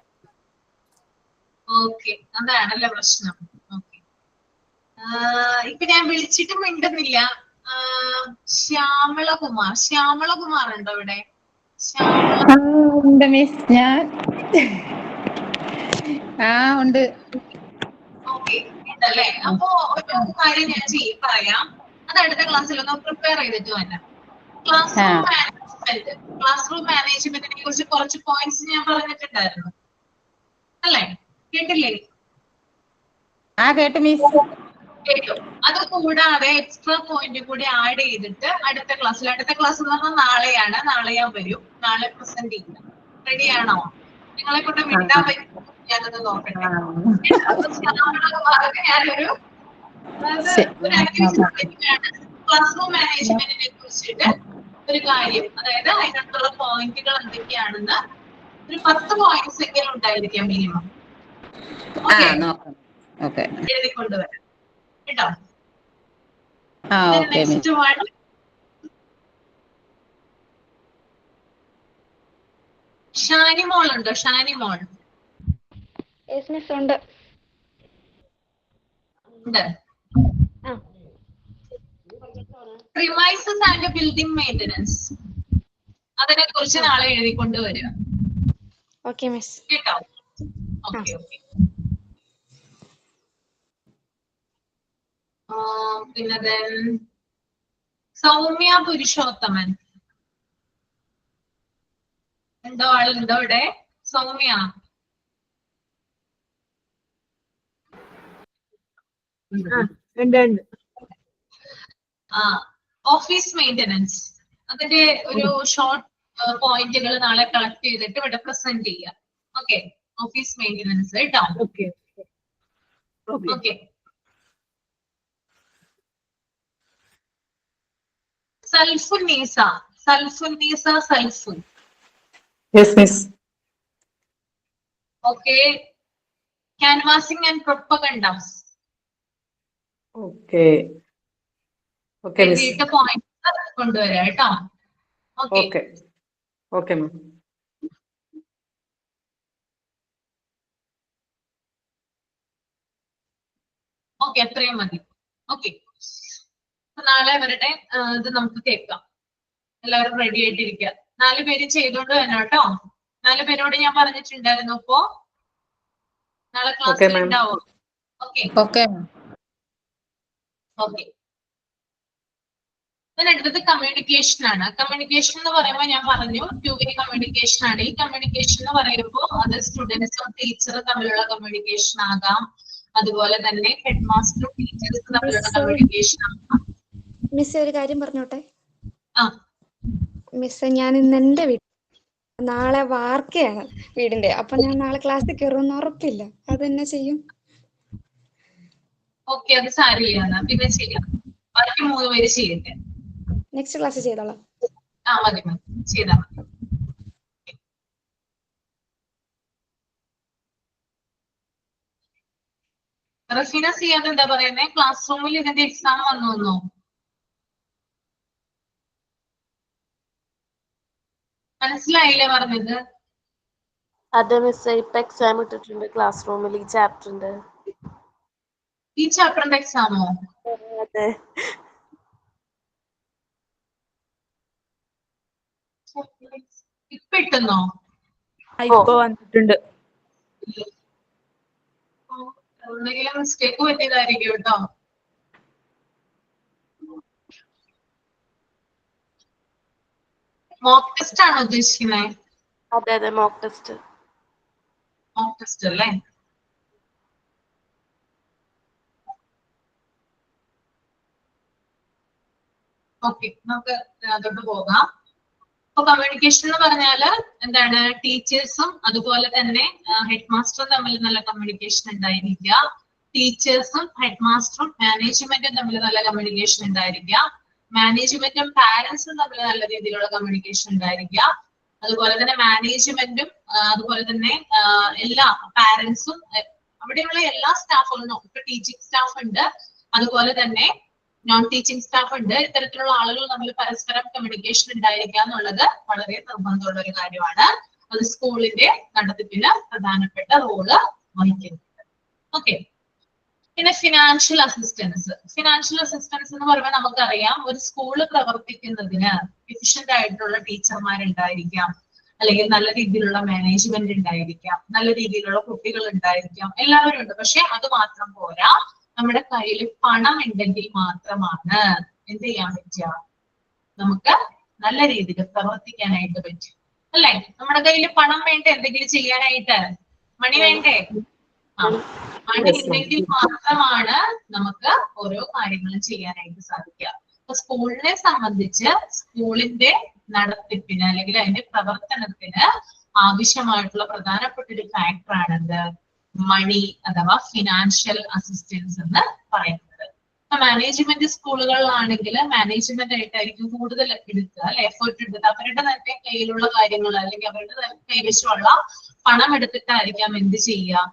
ഓക്കെ, അതാണല്ലേ പ്രശ്നം. ഓക്കെ, ഇപ്പൊ ഞാൻ വിളിച്ചിട്ട് മിണ്ടുന്നില്ല. ശ്യാമളകുമാർ ഉണ്ടോ ഇവിടെ? ഉണ്ട് മിസ്. ഞാൻ ഉണ്ട്. ഓക്കെ, ഉണ്ടല്ലേ. അപ്പൊ ഒരു കാര്യം ഞാൻ പറയാം. അത് അടുത്ത ക്ലാസ്സിൽ ഒന്ന് പ്രിപ്പയർ ചെയ്തിട്ട് വരാം. ക്ലാസ് റൂം മാനേജ്മെന്റിനെ കുറിച്ച് കുറച്ച് പോയിന്റ്സ് ഞാൻ പറഞ്ഞിട്ടുണ്ടായിരുന്നു അല്ലേ? കേട്ടില്ലേ? കേട്ടു മിസ്. കേട്ടു. അത് കൂടാതെ എക്സ്ട്രാ പോയിന്റ് കൂടി ആഡ് ചെയ്തിട്ട് അടുത്ത ക്ലാസ് എന്ന് പറഞ്ഞാൽ നാളെയാണ്. നാളെ ഞാൻ വരും. നാളെ പ്രസന്റ് ചെയ്യാം. റെഡിയാണോ? നിങ്ങളെ കൊണ്ട് മിണ്ടാൻ പറ്റും. ഞാനത് നോക്കട്ടെ. ഞാനൊരു ക്ലാസ് റൂം മാനേജ്മെന്റിനെ കുറിച്ചിട്ട് ഒരു കാര്യം, അതായത് അതിനകത്തുള്ള പോയിന്റുകൾ എന്തൊക്കെയാണെന്ന് ഒരു 10 പോയിന്റ്സ് എങ്കിലും ഉണ്ടായിരിക്കാം മിനിമം. എഴുതിക്കൊണ്ടുവരാം കേട്ടോ. നെക്സ്റ്റ് വൺ ഷാനിമോൾ ഉണ്ടോ? ഷാനിമോൾ ഉണ്ട്. പ്രിമൈസസ് ആൻഡ് ബിൽഡിംഗ് മെയിൻ്റനൻസ്, അതിനെ കുറിച്ച് നാളെ എഴുതിക്കൊണ്ട് വരിക. Okay miss. കേട്ടോ? Okay okay. പിന്നെ സൗമ്യ പുരുഷോത്തമൻ ഉണ്ടോ? ആളുണ്ടോ ഇവിടെ? സൗമ്യ ഓഫീസ് മെയിൻ്റനൻസ്, അതിന്റെ ഒരു ഷോർട്ട് പോയിന്റുകൾ നാളെ കളക്ട് ചെയ്തിട്ട് ഇവിടെ പ്രസന്റ് ചെയ്യാം. ഓക്കെ, ഓഫീസ് മെയിൻ്റനൻസ് കേട്ടോ. Okay. സൽഫുന്നീസ, സൽഫുന്നീസ, സൽഫു. Yes, miss. Okay. Canvassing and propaganda. Okay. Okay, miss. എഴുതിയിട്ട് പോയിന്റ് കൊണ്ടുവരാം കേട്ടോ. Okay. Okay, ma'am. ഓക്കെ, അത്രയും മതി. ഓക്കെ, നാളെ വരട്ടെ. ഇത് നമുക്ക് കേൾക്കാം. എല്ലാവരും റെഡി ആയിട്ടിരിക്കുക. 4 പേര് ചെയ്തോണ്ട് തന്നെ കേട്ടോ. 4 പേരോട് ഞാൻ പറഞ്ഞിട്ടുണ്ടായിരുന്നു. അപ്പോ നാളെ ക്ലാസ്സിൽ ഉണ്ടാവും. Okay okay okay. അടുത്തത് കമ്മ്യൂണിക്കേഷൻ ആണ്. കമ്മ്യൂണിക്കേഷൻ എന്ന് പറയുമ്പോൾ ഞാൻ പറഞ്ഞു 2-way കമ്മ്യൂണിക്കേഷൻ ആണ്. ഈ കമ്മ്യൂണിക്കേഷൻ എന്ന് പറയുമ്പോൾ അത് സ്റ്റുഡൻസും ടീച്ചറും തമ്മിലുള്ള കമ്മ്യൂണിക്കേഷൻ ആകാം, അതുപോലെ തന്നെ ഹെഡ് മാസ്റ്ററും ടീച്ചേഴ്സും തമ്മിലുള്ള കമ്മ്യൂണിക്കേഷൻ ആകാം. മിസ് ഒരു കാര്യം പറഞ്ഞോട്ടെ? ആ മിസ്, ഞാൻ ഇന്ന് എന്റെ നാളെ വാർക്കയാണ് വീടിന്റെ. അപ്പൊ ഞാൻ നാളെ ക്ലാസ്സിൽ കയറുമെന്ന് ഉറപ്പില്ല. അതെന്നെ ചെയ്യും? ഓക്കെ, അത് സാരില്ല. പിന്നെ ചെയ്യാം. ബാക്കി 3 പേര് ചെയ്യട്ടെ. നെക്സ്റ്റ് ക്ലാസ് ചെയ്തോളാം. ആ മതി മതി, ചെയ്താൽ മതി. റഫീന സിയാദ് എന്താ പറയുന്നേ? ക്ലാസ് റൂമിൽ ഇതിന്റെ എക്സാം വന്നു. മനസ്സിലായില്ലേ പറഞ്ഞത്? അതെ മിസ്, ഇപ്പൊ എക്സാം ഇട്ടിട്ടുണ്ട് ക്ലാസ് റൂമിൽ ഈ ചാപ്റ്ററിന്റെ. ഈ ചാപ്റ്ററിന്റെ എക്സാമോ? അതെ. ഇപ്പൊ ഇട്ടുന്നോ? ഇപ്പൊ വന്നിട്ടുണ്ട്. എന്തെങ്കിലും മിസ്റ്റേക്ക് പറ്റിയതായിരിക്കും കേട്ടോ. മോക്ക് ടെസ്റ്റ് ആണോ ഉദ്ദേശിക്കുന്നത്? അതെ അതെ, മോക്ക് ടെസ്റ്റ്. മോക്ക് ടെസ്റ്റ് അല്ലേ? ഓക്കെ, നമുക്ക് അതോട്ട് പോകാം. അപ്പൊ കമ്മ്യൂണിക്കേഷൻ എന്ന് പറഞ്ഞാല് എന്താണ്? ടീച്ചേഴ്സും അതുപോലെ തന്നെ ഹെഡ് മാസ്റ്ററും തമ്മിൽ നല്ല കമ്മ്യൂണിക്കേഷൻ ഉണ്ടായിരിക്കുക. ടീച്ചേഴ്സും ഹെഡ് മാസ്റ്ററും മാനേജ്മെന്റും തമ്മിൽ നല്ല കമ്മ്യൂണിക്കേഷൻ ഉണ്ടായിരിക്കുക. മാനേജ്മെന്റും പാരന്റ്സും തമ്മിൽ നല്ല രീതിയിലുള്ള കമ്മ്യൂണിക്കേഷൻ ഉണ്ടായിരിക്കുക. അതുപോലെ തന്നെ മാനേജ്മെന്റും അതുപോലെ തന്നെ എല്ലാ പാരന്റ്സും അവിടെയുള്ള എല്ലാ സ്റ്റാഫുകളും, ഇപ്പൊ ടീച്ചിങ് സ്റ്റാഫ് ഉണ്ട്, അതുപോലെ തന്നെ നോൺ ടീച്ചിങ് സ്റ്റാഫ് ഉണ്ട്. ഇത്തരത്തിലുള്ള ആളുകൾ തമ്മിൽ പരസ്പരം കമ്മ്യൂണിക്കേഷൻ ഉണ്ടായിരിക്കുക എന്നുള്ളത് വളരെ നിർബന്ധമുള്ള ഒരു കാര്യമാണ്. അത് സ്കൂളിന്റെ നടത്തിപ്പിന് പ്രധാനപ്പെട്ട റോള് വഹിക്കുന്നുണ്ട്. ഓക്കെ. പിന്നെ ഫിനാൻഷ്യൽ അസിസ്റ്റൻസ്. ഫിനാൻഷ്യൽ അസിസ്റ്റൻസ് എന്ന് പറയുമ്പോൾ നമുക്കറിയാം, ഒരു സ്കൂള് പ്രവർത്തിക്കുന്നതിന് എഫിഷ്യന്റ് ആയിട്ടുള്ള ടീച്ചർമാരുണ്ടായിരിക്കാം, അല്ലെങ്കിൽ നല്ല രീതിയിലുള്ള മാനേജ്മെന്റ് ഉണ്ടായിരിക്കാം, നല്ല രീതിയിലുള്ള കുട്ടികൾ ഉണ്ടായിരിക്കാം, എല്ലാവരും ഉണ്ട്. പക്ഷെ അത് മാത്രം പോരാ, നമ്മുടെ കയ്യിൽ പണം ഉണ്ടെങ്കിൽ മാത്രമാണ് എന്ത് ചെയ്യാൻ പറ്റുക? നമുക്ക് നല്ല രീതിയിൽ പ്രവർത്തിക്കാനായിട്ട് പറ്റും, അല്ലെ? നമ്മുടെ കയ്യിൽ പണം വേണ്ടേ എന്തെങ്കിലും ചെയ്യാനായിട്ട്? മണി വേണ്ടേ? മണി ഉണ്ടെങ്കിൽ മാത്രമാണ് നമുക്ക് ഓരോ കാര്യങ്ങളും ചെയ്യാനായിട്ട് സാധിക്കുക. അപ്പൊ സ്കൂളിനെ സംബന്ധിച്ച് സ്കൂളിന്റെ നടത്തിപ്പിന് അല്ലെങ്കിൽ അതിന്റെ പ്രവർത്തനത്തിന് ആവശ്യമായിട്ടുള്ള പ്രധാനപ്പെട്ട ഒരു ഫാക്ടറാണെന്ത്? മണി അഥവാ ഫിനാൻഷ്യൽ അസിസ്റ്റൻസ് എന്ന് പറയുന്നത്. മാനേജ്മെന്റ് സ്കൂളുകളിലാണെങ്കിൽ മാനേജ്മെന്റ് ആയിട്ടായിരിക്കും കൂടുതൽ എടുക്കുക, അല്ലെ? എഫേർട്ട് എടുക്കുക. അവരുടെ തന്നെ കയ്യിലുള്ള കാര്യങ്ങൾ അല്ലെങ്കിൽ അവരുടെ കൈവശമുള്ള പണം എടുത്തിട്ടായിരിക്കാം എന്ത് ചെയ്യുക?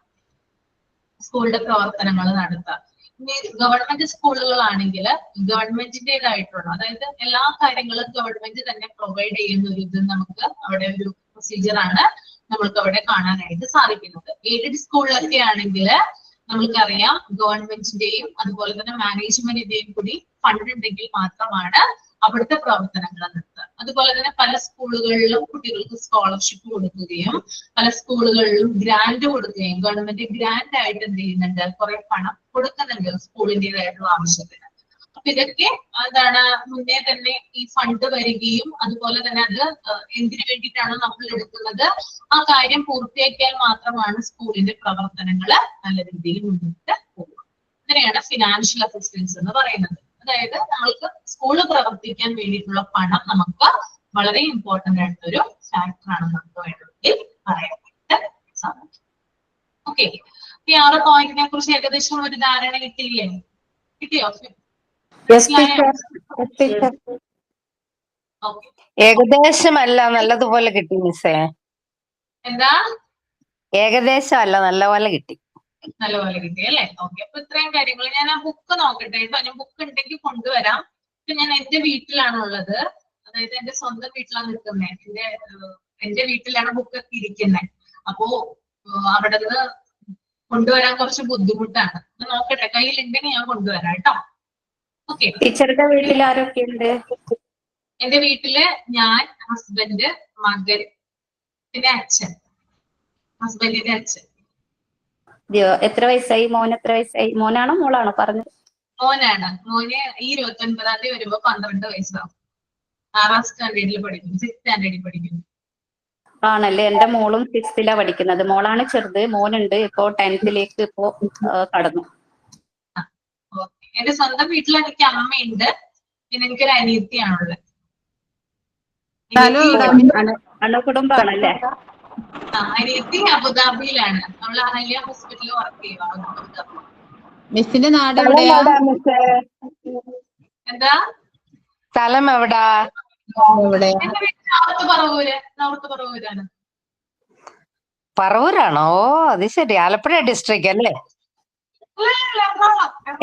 സ്കൂളിന്റെ പ്രവർത്തനങ്ങൾ നടത്തുക. ഇനി ഗവൺമെന്റ് സ്കൂളുകളാണെങ്കിൽ ഗവൺമെന്റിന്റേതായിട്ടുള്ള, അതായത് എല്ലാ കാര്യങ്ങളും ഗവൺമെന്റ് തന്നെ പ്രൊവൈഡ് ചെയ്യുന്ന ഒരു ഇത് നമുക്ക് അവിടെ ഒരു പ്രൊസീജിയർ ആണ് നമ്മൾക്ക് അവിടെ കാണാനായിട്ട് സാധിക്കുന്നത്. എയ്ഡഡ് സ്കൂളിലൊക്കെ ആണെങ്കിൽ നമ്മൾക്കറിയാം ഗവൺമെന്റിന്റെയും അതുപോലെ തന്നെ മാനേജ്മെന്റിന്റെയും കൂടി ഫണ്ട് ഉണ്ടെങ്കിൽ മാത്രമാണ് അവിടുത്തെ പ്രവർത്തനങ്ങൾ നടത്തുക. അതുപോലെ തന്നെ പല സ്കൂളുകളിലും കുട്ടികൾക്ക് സ്കോളർഷിപ്പ് കൊടുക്കുകയും പല സ്കൂളുകളിലും ഗ്രാന്റ് കൊടുക്കുകയും ഗവൺമെന്റ് ഗ്രാന്റ് ആയിട്ട് എന്ത് ചെയ്യുന്നുണ്ട്, കുറെ പണം കൊടുക്കുന്നുണ്ട് സ്കൂളിൻ്റെതായിട്ടുള്ള ആവശ്യത്തിന്. അപ്പൊ ഇതൊക്കെ എന്താണ് മുന്നേ തന്നെ ഈ ഫണ്ട് വരികയും അതുപോലെ തന്നെ അത് എന്തിനു വേണ്ടിയിട്ടാണ് നമ്മൾ എടുക്കുന്നത്, ആ കാര്യം പൂർത്തിയാക്കിയാൽ മാത്രമാണ് സ്കൂളിന്റെ പ്രവർത്തനങ്ങൾ നല്ല രീതിയിൽ മുന്നോട്ട് പോകുക. അങ്ങനെയാണ് ഫിനാൻഷ്യൽ അസിസ്റ്റൻസ് എന്ന് പറയുന്നത്. അതായത് നമ്മൾക്ക് സ്കൂള് പ്രവർത്തിക്കാൻ വേണ്ടിയിട്ടുള്ള പണം നമുക്ക് വളരെ ഇമ്പോർട്ടന്റ് ആയിട്ടുള്ള ഒരു ഫാക്ടർ ആണ് നമുക്ക് വേണമെങ്കിൽ പറയാനായിട്ട് സാധിക്കും. ഓക്കെ, ഈ 6 പോയിന്റിനെ കുറിച്ച് ഏകദേശം ഒരു ധാരണ കിട്ടിയില്ലേ? കിട്ടിയോ? ഏകദേശം അല്ല, നല്ലതുപോലെ കിട്ടി മിസ്സേ. എന്താ? ഏകദേശം അല്ല, നല്ലപോലെ കിട്ടി. നല്ലപോലെ കിട്ടി അല്ലേ? ഓക്കെ, അപ്പൊ ഇത്രയും കാര്യങ്ങൾ. ഞാൻ ആ ബുക്ക് നോക്കട്ടെ കേട്ടോ. ഞാൻ ബുക്ക് ഉണ്ടെങ്കിൽ കൊണ്ടുവരാം. ഇപ്പൊ ഞാൻ എന്റെ വീട്ടിലാണ് ഉള്ളത്, അതായത് എന്റെ സ്വന്തം വീട്ടിലാണ് നിൽക്കുന്നത്. എന്റെ വീട്ടിലാണ് ബുക്കൊക്കെ ഇരിക്കുന്നത്. അപ്പോ അവിടെ നിന്ന് കൊണ്ടുവരാൻ കുറച്ച് ബുദ്ധിമുട്ടാണ്. നോക്കട്ടെ, കയ്യിലുണ്ടെങ്കിൽ ഞാൻ കൊണ്ടുവരാം കേട്ടോ. ഓക്കെ. ടീച്ചറുടെ വീട്ടിൽ ആരൊക്കെയുണ്ട്? എന്റെ വീട്ടില് ഞാൻ, ഹസ്ബൻഡ്, മകൻ, പിന്നെ അച്ഛൻ, ഹസ്ബൻഡിന്റെ അച്ഛൻ. എത്ര വയസ്സായി? മോൻ എത്ര വയസ്സായി? മോനാണോ മോളാണോ പറഞ്ഞത്? മോനാണ്. മോന് ഈ 29-ാം തീയതി വരുമ്പോ 12 വയസ്സാവും. 6ാം സ്റ്റാൻഡേർഡിൽ പഠിക്കുന്നു, 6th സ്റ്റാൻഡേർഡിൽ പഠിക്കുന്നു. ആണല്ലേ, എന്റെ മോളും 6th പഠിക്കുന്നത്. മോളാണ് ചെറുത്, മോനുണ്ട് ഇപ്പോ 10th ഇപ്പോ കടന്നു. എന്റെ സ്വന്തം വീട്ടിൽ എനിക്ക് അമ്മയുണ്ട്, പിന്നെ എനിക്കൊരു അനിയത്തിയാണുള്ളത്. അണുകുടുംബാണല്ലേ? അനിയത്തി അബുദാബിയിലാണ്. അവള് അഹല്യ ഹോസ്പിറ്റലിൽ വർക്ക് ചെയ്യുക. മിസ്സിന്റെ നാട് എവിടെയാ? എന്താ സ്ഥലം എവിടാ? എന്റെ വീട്ടിൽ നോർത്ത് പറവൂരാണ്. പറവൂരാണോ? അത് ശരി, ആലപ്പുഴ ഡിസ്ട്രിക്ട് അല്ലേ?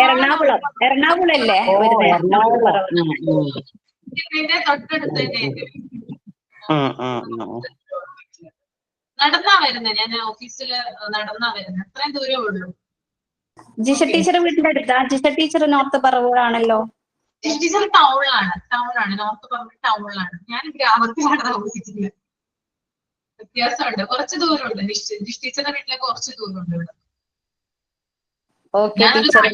എറണാകുളം അല്ലേ? തൊട്ടടുത്ത് നടന്നാ വരുന്നത്. ഞാൻ ഓഫീസില് നടന്നാ വരുന്നത്. അത്രയും ദൂരമേ ഉള്ളൂ. ജിഷ ടീച്ചർ വീട്ടിന്റെ അടുത്താ? ജിഷ ടീച്ചർ നോർത്ത് പറവൂരാണല്ലോ. ടീച്ചർ ടൗണിലാണ്. നോർത്ത് പറവൂർ ടൗണിലാണ്. ഞാൻ ഗ്രാമത്തിലാണ് താമസിക്കുന്നത്. വ്യത്യാസമുണ്ട്, കുറച്ച് ദൂരമുണ്ട്. ജിഷ ടീച്ചറുടെ വീട്ടിലേക്ക് കുറച്ച് ദൂരമുണ്ട് ഇവിടെ. Okay teacher.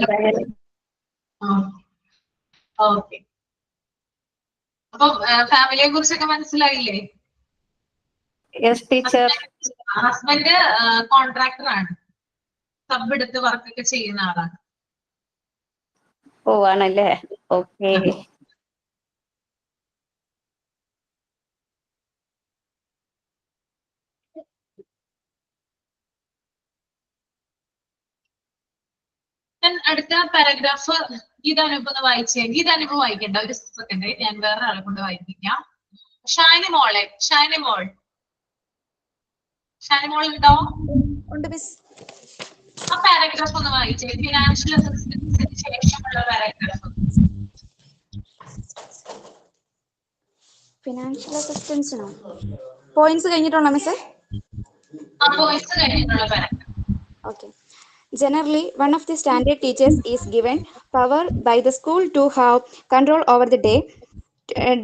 ഓക്കെ, അപ്പൊ ഫാമിലിയെ കുറിച്ചൊക്കെ മനസ്സിലായില്ലേ? Yes teacher. ഹസ്ബൻഡ് കോൺട്രാക്ടർ ആണ്, സബ് എടുത്ത് വർക്കൊക്കെ ചെയ്യുന്ന ആളാണ്. ഓ ആണല്ലേ, ഓക്കെ. അടുത്ത പാരഗ്രാഫ് ഗീതാനുഭവം ഒന്ന് വായിച്ചേ. ഗീതാനുഭവം വായിക്കണ്ട, ഒരു സെക്കൻഡ്, ഞാൻ വേറെ ആളെ കൊണ്ട് വായിപ്പിക്കാം. ഷാനിമോൾ ഉണ്ടോ? ആ പാരഗ്രാഫ് ഒന്ന് വായിച്ചേ. ഫിനാൻഷ്യൽ അസിസ്റ്റൻസിന് ശേഷമുള്ള പാരഗ്രാഫ്. ഫിനാൻഷ്യൽ അസിസ്റ്റൻസിനോ? പോയിന്റ്സ് കഴിഞ്ഞിട്ടുണ്ടോ മിസ്സേ? ആ പോയിന്റ്സ് കഴിഞ്ഞിട്ടുള്ള paragraph. Okay. Generally, one of the standard teachers is given power by the school to have control over the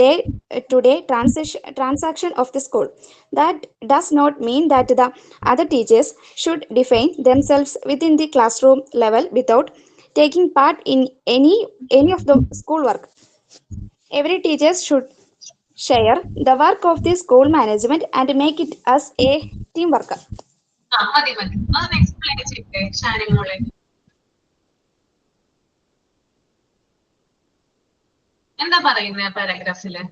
day-to-day transaction of the school. That does not mean that the other teachers should define themselves within the classroom level without taking part in any of the school work. Every teacher should share the work of the school management and make it as a team worker. മതി അതൊന്ന് എക്സ്പ്ലെയിൻ ചെയ്തേ ഷാനിമോളെ. എന്താ പറയുന്നത് ആ പാരഗ്രാഫില്?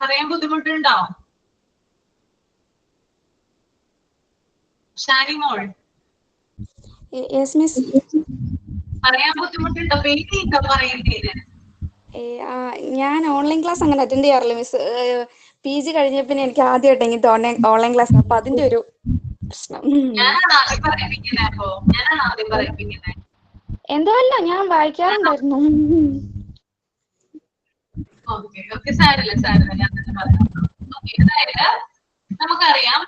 പറയാൻ ബുദ്ധിമുട്ടുണ്ടോ ഷാനിമോൾ? Yes, miss. പറയാൻ ബുദ്ധിമുട്ടുണ്ടോ? പേടിയുണ്ടോ പറയുന്നതിന്? ഞാൻ ഓൺലൈൻ ക്ലാസ് അങ്ങനെ അറ്റൻഡ് ചെയ്യാറില്ല മിസ്. PG കഴിഞ്ഞ പിന്നെ എനിക്ക് ആദ്യമായിട്ട് ഇങ്ങനത്തെ ഓൺലൈൻ ക്ലാസ്, അപ്പൊ അതിന്റെ ഒരു പ്രശ്നം. എന്തോ അല്ല, ഞാൻ വായിക്കാറുണ്ടായിരുന്നു. ഓക്കെ സാരല്ല ഞാൻ തന്നെ പറയാം. ഓക്കെ, അതായത് നമുക്കറിയാം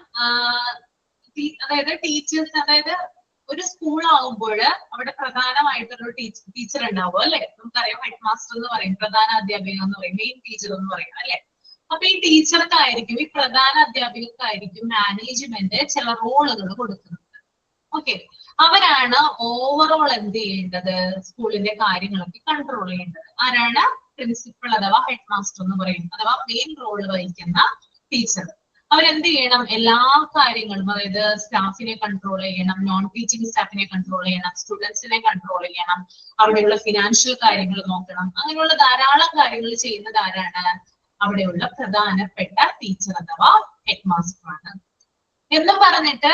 അതായത് ടീച്ചേഴ്സ്, അതായത് ഒരു സ്കൂൾ ആകുമ്പോൾ അവിടെ പ്രധാനമായിട്ടുള്ള ടീച്ചർ ഉണ്ടാവും അല്ലെ. നമുക്കറിയാം ഹെഡ് മാസ്റ്റർ എന്ന് പറയും, പ്രധാന അധ്യാപിക എന്ന് പറയും, മെയിൻ ടീച്ചർ എന്ന് പറയും അല്ലെ. അപ്പൊ ഈ ടീച്ചർക്കായിരിക്കും, ഈ പ്രധാന അധ്യാപികക്കായിരിക്കും മാനേജ്മെന്റ് ചില റോളുകൾ കൊടുക്കുന്നത്. ഓക്കെ, അവരാണ് ഓവറോൾ എന്ത് ചെയ്യേണ്ടത്, സ്കൂളിന്റെ കാര്യങ്ങളൊക്കെ കൺട്രോൾ ചെയ്യേണ്ടത്. ആരാണ്? പ്രിൻസിപ്പൾ അഥവാ ഹെഡ് മാസ്റ്റർ എന്ന് പറയും, അഥവാ മെയിൻ റോള് വഹിക്കുന്ന ടീച്ചർ. അവരെന്ത് ചെയ്യണം? എല്ലാ കാര്യങ്ങളും, അതായത് സ്റ്റാഫിനെ കൺട്രോൾ ചെയ്യണം, നോൺ ടീച്ചിങ് സ്റ്റാഫിനെ കൺട്രോൾ ചെയ്യണം, സ്റ്റുഡൻസിനെ കൺട്രോൾ ചെയ്യണം, അവിടെയുള്ള ഫിനാൻഷ്യൽ കാര്യങ്ങൾ നോക്കണം. അങ്ങനെയുള്ള ധാരാളം കാര്യങ്ങൾ ചെയ്യുന്നത് ആരാണ്? അവിടെയുള്ള പ്രധാനപ്പെട്ട ടീച്ചർ അഥവാ ഹെഡ് മാസ്റ്റർ ആണ്. എന്നും പറഞ്ഞിട്ട്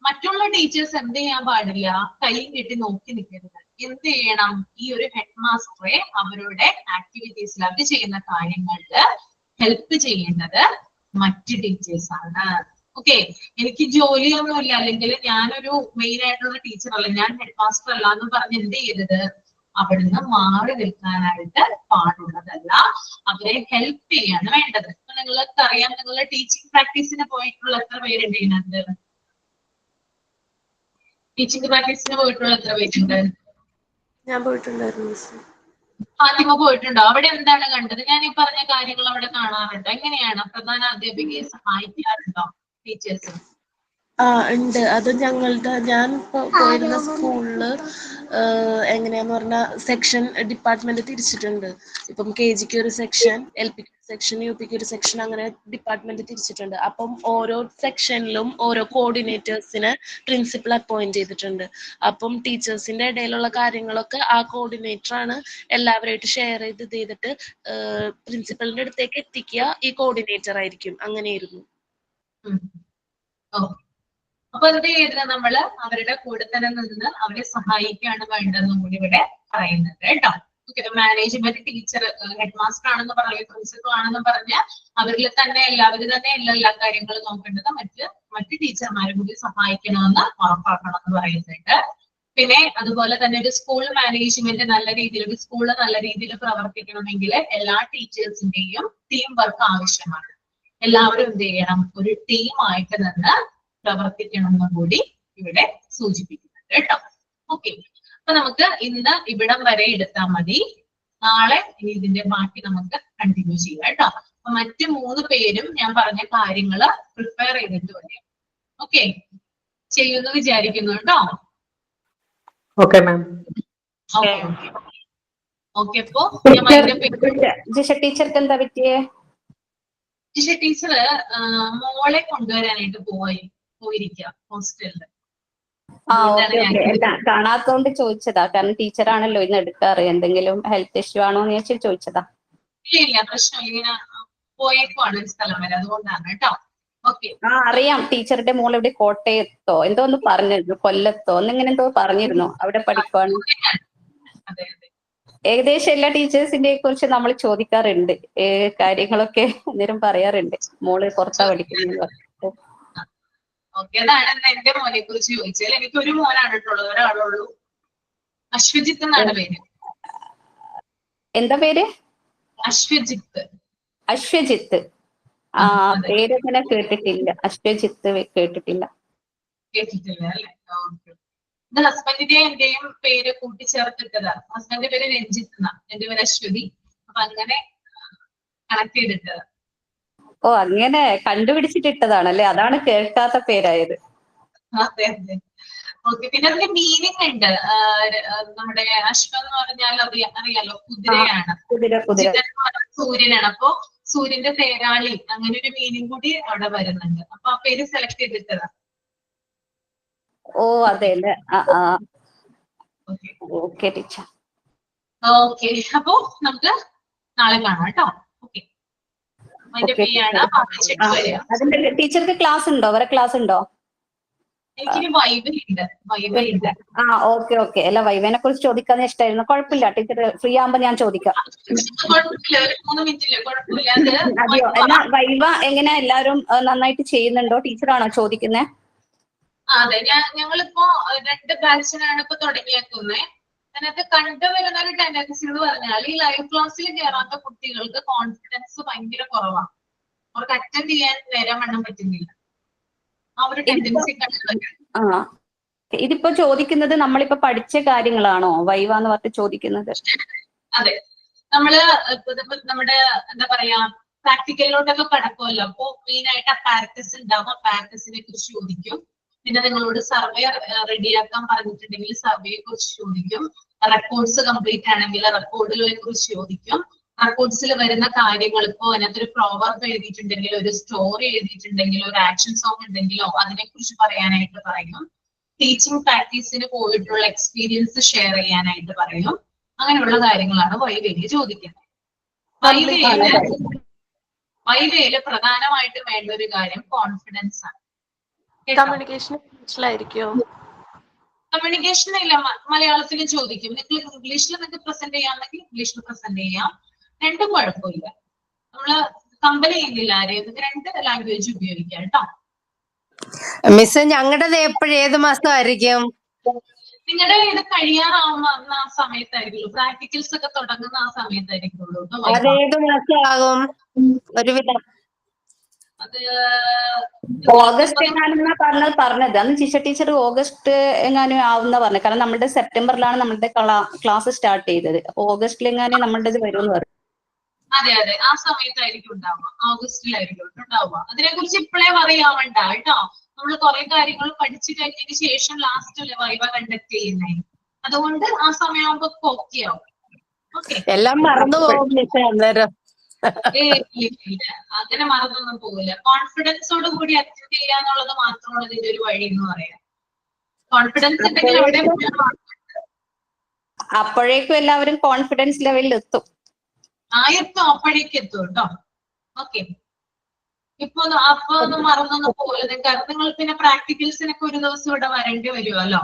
മറ്റുള്ള ടീച്ചേഴ്സ് എന്ത് ചെയ്യാൻ പാടില്ല? കൈയും കെട്ടി നോക്കി നിൽക്കരുത്. എന്ത് ചെയ്യണം? ഈ ഒരു ഹെഡ് മാസ്റ്ററെ അവരുടെ ആക്ടിവിറ്റീസിൽ അവർ ചെയ്യുന്ന കാര്യങ്ങളിൽ ഹെൽപ്പ് ചെയ്യേണ്ടത് മറ്റ് ടീച്ചേഴ്സ് ആണ്. ഓക്കെ, എനിക്ക് ജോലിയൊന്നുമില്ല, അല്ലെങ്കിൽ ഞാനൊരു മെയിൻ ആയിട്ടുള്ള ടീച്ചർ അല്ല, ഞാൻ ഹെഡ് മാസ്റ്റർ അല്ല എന്ന് പറഞ്ഞ് എന്ത് ചെയ്തത്? അവിടുന്ന് മാറി നിൽക്കാനായിട്ട് പാടുള്ളതല്ല, അവരെ ഹെൽപ്പ് ചെയ്യാണ് വേണ്ടത്. അപ്പൊ നിങ്ങൾക്ക് അറിയാം, നിങ്ങളുടെ ടീച്ചിങ് പ്രാക്ടീസിന് പോയിട്ടുള്ള എത്ര പേരുണ്ട് ഇതിനകത്ത്? ടീച്ചിങ് പ്രാക്ടീസിന് പോയിട്ടുള്ള എത്ര പേരുണ്ട്? ഞാൻ പോയിട്ടുണ്ടായിരുന്നു. ഫാത്തിമ പോയിട്ടുണ്ടോ? അവിടെ എന്താണ് കണ്ടത്? ഞാൻ ഈ പറഞ്ഞ കാര്യങ്ങൾ അവിടെ കാണാറുണ്ടോ? എങ്ങനെയാണ് പ്രധാന അധ്യാപികയെ സഹായിക്കാറുണ്ടോ ടീച്ചേഴ്സ്? ഉണ്ട്. അത് ഞാൻ പോയിരുന്ന സ്കൂളില് എങ്ങനെയാന്ന് പറഞ്ഞാൽ സെക്ഷൻ ഡിപ്പാർട്ട്മെന്റ് തിരിച്ചിട്ടുണ്ട്. ഇപ്പം KGക്ക് ഒരു സെക്ഷൻ, LPക്ക് ഒരു സെക്ഷൻ, UPക്ക് ഒരു സെക്ഷൻ, അങ്ങനെ ഡിപ്പാർട്ട്മെന്റ് തിരിച്ചിട്ടുണ്ട്. അപ്പം ഓരോ സെക്ഷനിലും ഓരോ കോർഡിനേറ്റേഴ്സിനെ പ്രിൻസിപ്പൽ അപ്പോയിന്റ് ചെയ്തിട്ടുണ്ട്. അപ്പം ടീച്ചേഴ്സിന്റെ ഇടയിലുള്ള കാര്യങ്ങളൊക്കെ ആ കോർഡിനേറ്റർ ആണ് എല്ലാവരുമായിട്ട് ഷെയർ ചെയ്തിട്ട് പ്രിൻസിപ്പലിന്റെ അടുത്തേക്ക് എത്തിക്കുക ഈ കോർഡിനേറ്റർ ആയിരിക്കും. അങ്ങനെയായിരുന്നു. അപ്പൊ എന്ത് ചെയ്തില്ല, നമ്മള് അവരുടെ കൂടെ തന്നെ നിന്ന് അവരെ സഹായിക്കുകയാണ് വേണ്ടതെന്നും കൂടി ഇവിടെ പറയുന്നുണ്ട് കേട്ടോ. Okay, management teacher head master ആണെന്ന് പറയുക, പ്രിൻസിപ്പൽ ആണെന്ന് പറഞ്ഞ അവരിൽ തന്നെ എല്ലാവരും തന്നെ എല്ലാ കാര്യങ്ങളും നോക്കേണ്ടത് മറ്റ് ടീച്ചർമാരും കൂടി സഹായിക്കണമെന്ന് ഉറപ്പാക്കണം എന്ന് പറയുന്നുണ്ട്. പിന്നെ അതുപോലെ തന്നെ ഒരു സ്കൂൾ മാനേജ്മെന്റ് നല്ല രീതിയിൽ, ഒരു സ്കൂള് നല്ല രീതിയിൽ പ്രവർത്തിക്കണമെങ്കിൽ എല്ലാ ടീച്ചേഴ്സിന്റെയും ടീം വർക്ക് ആവശ്യമാണ്. എല്ലാവരും എന്ത് ചെയ്യണം? ഒരു ടീമായിട്ട് നിന്ന് പ്രവർത്തിക്കണം എന്നും കൂടി ഇവിടെ സൂചിപ്പിക്കുന്നുണ്ട് കേട്ടോ. ഓക്കെ, അപ്പൊ നമുക്ക് ഇന്ന് ഇവിടം വരെ എടുത്താൽ മതി. നാളെ ഇനി ഇതിന്റെ ബാക്കി നമുക്ക് കണ്ടിന്യൂ ചെയ്യാം കേട്ടോ. അപ്പൊ മറ്റു 3 പേരും ഞാൻ പറഞ്ഞ കാര്യങ്ങള് പ്രിപ്പയർ ചെയ്തിട്ട് വരും. ഓക്കെ, ചെയ്യുമെന്ന് വിചാരിക്കുന്നു കേട്ടോ. Okay ma'am. ഓക്കെ, അപ്പൊ ടീച്ചർക്ക് എന്താ പറ്റിയേ? ടീച്ചർ മോളെ കൊണ്ടുവരാനായിട്ട് പോയിരിക്കുക ഹോസ്റ്റലില്. കാണാത്തോണ്ട് ചോദിച്ചതാ, കാരണം ടീച്ചറാണല്ലോ ഇന്ന് എടുക്കാറ്. എന്തെങ്കിലും ഹെൽത്ത് ഇഷ്യൂ ആണോ എന്ന് വെച്ചിട്ട് ചോദിച്ചതാ. ഇല്ല, പ്രശ്നമില്ല, ഇങ്ങനെ പോയേക്കുവാണ് ഒരു സ്ഥലം വരെ, അതുകൊണ്ടാണ് കേട്ടോ. ഓക്കെ, അറിയാം. ടീച്ചറുടെ മോൾ ഇവിടെ കോട്ടയത്തോ എന്തോ ഒന്ന് പറഞ്ഞിരുന്നു, കൊല്ലത്തോ എന്നിങ്ങനെ എന്തോ പറഞ്ഞിരുന്നു, അവിടെ പഠിക്കുവാണ്. ഏകദേശം എല്ലാ ടീച്ചേഴ്സിനെ കുറിച്ച് നമ്മൾ ചോദിക്കാറുണ്ട്, കാര്യങ്ങളൊക്കെ അന്നേരം പറയാറുണ്ട്. മോള് പുറത്താ പഠിക്കുന്നത്. ഓക്കെ, അതാണ് എന്റെ മോനെ കുറിച്ച് ചോദിച്ചാൽ. എനിക്ക് ഒരു മോനാണ് കേട്ടുള്ളത്, ഒരാളുള്ളൂ. അശ്വജിത്ത് എന്നാണ് പേര്. എന്താ പേര്? അശ്വജിത്ത്. അശ്വജിത്ത്. പേര് അങ്ങനെ കേട്ടിട്ടില്ല. അശ്വജിത്ത് കേട്ടിട്ടില്ല. കേട്ടിട്ടില്ല അല്ലെ? ഇത് ഹസ്ബൻഡിന്റെ എന്റെയും പേര് കൂട്ടിച്ചേർത്തിട്ടതാ. ഹസ്ബൻഡിന്റെ പേര് രഞ്ജിത്ത് എന്നാ, എന്റെ പേര് അശ്വതി. അപ്പൊ അങ്ങനെ കണക്ട് ചെയ്തിട്ടതാ. ഓ, അങ്ങനെ കണ്ടുപിടിച്ചിട്ടിട്ടതാണല്ലേ, അതാണ് കേൾക്കാത്ത പേരായത്. അതെ അതെ. ഓക്കെ, പിന്നെ അതിന്റെ മീനിങ് ഉണ്ട്. നമ്മുടെ അശ്വ എന്ന് പറഞ്ഞാൽ അറിയാലോ, കുതിരയാണ്. സൂര്യനാണ്. അപ്പൊ സൂര്യന്റെ തേരാളി, അങ്ങനെ ഒരു മീനിങ് കൂടി അവിടെ വരുന്നുണ്ട്. അപ്പൊ ആ പേര് സെലക്ട് ചെയ്തിട്ടതാ. ഓ, അതെ അല്ലേ. Okay teacher. ഓക്കെ, അപ്പൊ നമുക്ക് നാളെ കാണാം കേട്ടോ. ഓക്കെ, ടീച്ചർക്ക് ക്ലാസ് ഉണ്ടോ? വേറെ ക്ലാസ് ഉണ്ടോ? എനിക്കിനി വൈവയുണ്ട്. ഓക്കെ. അല്ല, വൈവനെ കുറിച്ച് ചോദിക്കാന്ന് ഇഷ്ടമായിരുന്നു. കുഴപ്പമില്ല ടീച്ചർ, ഫ്രീ ആകുമ്പോ ഞാൻ ചോദിക്കാം. അതെയോ? എന്നാ വൈവ എങ്ങനെ എല്ലാവരും നന്നായിട്ട് ചെയ്യുന്നുണ്ടോ? ടീച്ചറാണോ ചോദിക്കുന്നത്? അതെ, ഞങ്ങളിപ്പോ 2 ബാച്ചിനാണ് ഇപ്പൊ തുടങ്ങിയേക്കുന്നത്. അതിനകത്ത് കണ്ടുവരുന്ന ഒരു ടെൻഡൻസി എന്ന് പറഞ്ഞാൽ ഈ ലൈവ് ക്ലാസ്സിൽ കയറാത്ത കുട്ടികൾക്ക് കോൺഫിഡൻസ് ഭയങ്കര കുറവാണ്. അവർക്ക് അറ്റൻഡ് ചെയ്യാൻ നേരം വണ്ണം പറ്റുന്നില്ല. ആ ഒരു ടെൻഡൻസി കണ്ടുവരും. ഇതിപ്പോ ചോദിക്കുന്നത് നമ്മളിപ്പോ പഠിച്ച കാര്യങ്ങളാണോ വൈവ എന്ന് പറഞ്ഞിട്ട് ചോദിക്കുന്നത്? അതെ, നമ്മുടെ എന്താ പറയാ പ്രാക്ടിക്കലിലോട്ടൊക്കെ കടക്കുമല്ലോ. അപ്പൊ മെയിൻ ആയിട്ട് അപ്പാരറ്റസ് ഉണ്ടാവും. അപ്പാരറ്റസിനെ കുറിച്ച് ചോദിക്കും. പിന്നെ നിങ്ങളോട് സർവേ റെഡിയാക്കാൻ പറഞ്ഞിട്ടുണ്ടെങ്കിൽ സർവേയെ കുറിച്ച് ചോദിക്കും. റെക്കോർഡ്സ് കംപ്ലീറ്റ് ആണെങ്കിൽ റെക്കോർഡുകളെ കുറിച്ച് ചോദിക്കും. റെക്കോർഡ്സിൽ വരുന്ന കാര്യങ്ങൾ ഇപ്പോ അതിനകത്തൊരു പ്രോവർബ് എഴുതിയിട്ടുണ്ടെങ്കിൽ, ഒരു സ്റ്റോറി എഴുതിയിട്ടുണ്ടെങ്കിൽ, ഒരു ആക്ഷൻ സോങ് ഉണ്ടെങ്കിലോ അതിനെ കുറിച്ച് പറയാനായിട്ട് പറയും. ടീച്ചിങ് പ്രാക്ടീസിന് പോയിട്ടുള്ള എക്സ്പീരിയൻസ് ഷെയർ ചെയ്യാനായിട്ട് പറയും. അങ്ങനെയുള്ള കാര്യങ്ങളാണ് വൈവയില് ചോദിക്കുന്നത്. വൈവയില് പ്രധാനമായിട്ട് വേണ്ട ഒരു കാര്യം കോൺഫിഡൻസ് ആണ്. കമ്മ്യൂണിക്കേഷൻ ഇംഗ്ലീഷിലായിരിക്കോ? കമ്മ്യൂണിക്കേഷൻ ഇല്ല, മലയാളത്തിലും ചോദിക്കും. നിങ്ങൾ ഇംഗ്ലീഷിൽ നിങ്ങൾക്ക് പ്രസന്റ് ചെയ്യാമെങ്കിൽ ഇംഗ്ലീഷിൽ പ്രസന്റ് ചെയ്യാം. രണ്ടും കുഴപ്പമില്ല. നമ്മള് കമ്പനി ചെയ്യുന്നില്ല ആരെയും. 2 ലാംഗ്വേജ് ഉപയോഗിക്കാം കേട്ടോ. മിസ് ഞങ്ങളുടേത് എപ്പോഴും ഏത് മാസമായിരിക്കും? നിങ്ങളുടെ ഇത് കഴിയാറാവുന്ന ആ സമയത്തായിരിക്കുള്ളൂ. പ്രാക്ടിക്കൽസ് ഒക്കെ തുടങ്ങുന്ന ആ സമയത്തായിരിക്കുള്ളൂ. അതേത് മാസമാകും ഒരുവിധം? അത് ഓഗസ്റ്റ് എങ്ങാനെന്നാ പറഞ്ഞത്. അന്ന് ടീച്ചർ ഓഗസ്റ്റ് എങ്ങാനും ആവുന്ന പറഞ്ഞത്. കാരണം നമ്മുടെ സെപ്റ്റംബറിലാണ് നമ്മളുടെ ക്ലാസ് സ്റ്റാർട്ട് ചെയ്തത്. അപ്പൊ ഓഗസ്റ്റിൽ എങ്ങാനും നമ്മളുടെ വരുമെന്ന് പറഞ്ഞു. അതെ, ആ സമയത്തായിരിക്കും ഉണ്ടാവുക. ഓഗസ്റ്റിലായിരിക്കും ഉണ്ടാവുക. അതിനെ കുറിച്ച് ഇപ്പോഴേ പറയാവണ്ട കേട്ടോ. നമ്മൾ കുറെ കാര്യങ്ങൾ പഠിച്ചു കഴിഞ്ഞതിന് ശേഷം ലാസ്റ്റ് വൈവ കണ്ടക്ട് ചെയ്യുന്നേ. അതുകൊണ്ട് ആ സമയമാകുമ്പോ ഓക്കെ ആവും. ഓക്കെ, എല്ലാം മറന്നു പോകും അന്നേരം. അങ്ങനെ മറന്നൊന്നും പോകില്ല. കോൺഫിഡൻസോട് കൂടി അറ്റൻഡ് ചെയ്യാന്നുള്ളത് മാത്രമാണ് ഇതിന്റെ ഒരു വഴി എന്ന് പറയാം. കോൺഫിഡൻസ് ഉണ്ടെങ്കിൽ അവിടെ അപ്പോഴേക്കും എല്ലാവരും കോൺഫിഡൻസ് ലെവലിൽ എത്തും. എത്തും, അപ്പോഴേക്ക് എത്തും കേട്ടോ. ഓക്കെ, അപ്പൊ ഒന്നും മറന്നൊന്നും പോകില്ല. നിങ്ങൾ പിന്നെ പ്രാക്ടിക്കൽസിനൊക്കെ ഒരു ദിവസം ഇവിടെ വരേണ്ടി വരുമല്ലോ.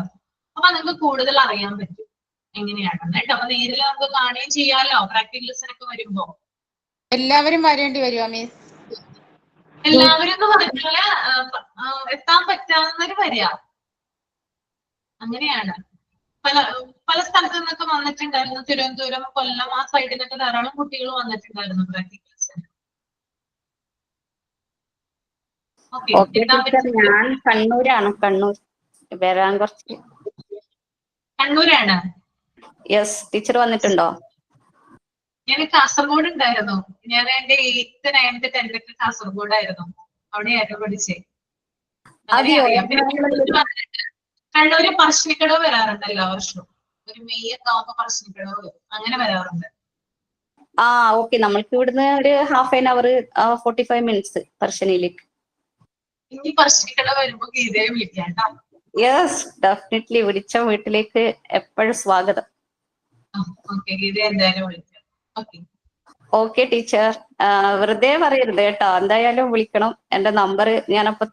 അപ്പൊ നിങ്ങൾക്ക് കൂടുതൽ അറിയാൻ പറ്റും എങ്ങനെയാണെന്ന് കേട്ടോ. അപ്പൊ നേരിൽ നമുക്ക് കാണുകയും ചെയ്യാലോ പ്രാക്ടിക്കൽസിനൊക്കെ വരുമ്പോ. എല്ലാവരും വരേണ്ടി വരുമോ മിസ്? എല്ലാവരും എന്ന് പറഞ്ഞാല് എത്താൻ പറ്റാവുന്നവര് വരിക. അങ്ങനെയാണ്. പല സ്ഥലത്തു നിന്നൊക്കെ വന്നിട്ടുണ്ടായിരുന്നു. തിരുവനന്തപുരം, കൊല്ലം ആ സൈഡിൽ നിന്നൊക്കെ ധാരാളം കുട്ടികൾ വന്നിട്ടുണ്ടായിരുന്നു പ്രാക്ടിക്കൽസിന്. ഞാൻ കണ്ണൂരാണ്. കണ്ണൂർ വരാൻ കുറച്ച്. കണ്ണൂരാണ്? യെസ്. ടീച്ചർ വന്നിട്ടുണ്ടോ? ഞാൻ കാസർഗോഡ് ഉണ്ടായിരുന്നു. ഞാൻ എന്റെ 8th 9th 10th കാസർഗോഡായിരുന്നു. അവിടെയായിരുന്നു പഠിച്ചേ. കണ്ണൂര് പറശ്ശിനിക്കടവ് വരാറുണ്ട് എല്ലാ വർഷവും. ഒരു മെയ് ഒക്കെ ആവുമ്പോ പറശ്ശിനിക്കടവ് വരും. അങ്ങനെ വരാറുണ്ട്. ഓക്കെ. നമ്മൾക്ക് ഇവിടുന്ന് ഒരു ഹാഫ് ആൻ അവർ 45 മിനിറ്റ്സ് പറശ്ശിനിയിലേക്ക്. ഇനി പറശ്ശിനിക്കടവ് വരുമ്പോ ഗീതയെ വിളിക്കാം കേട്ടോ. Yes, definitely. വിളിച്ച വീട്ടിലേക്ക് എപ്പോഴും സ്വാഗതം. ഓക്കെ, ഗീത എന്തായാലും വിളിക്കാം. ഓക്കെ ടീച്ചർ, വെറുതെ പറയരുത് കേട്ടോ. എന്തായാലും വിളിക്കണം. എന്റെ നമ്പർ ഞാനപ്പോ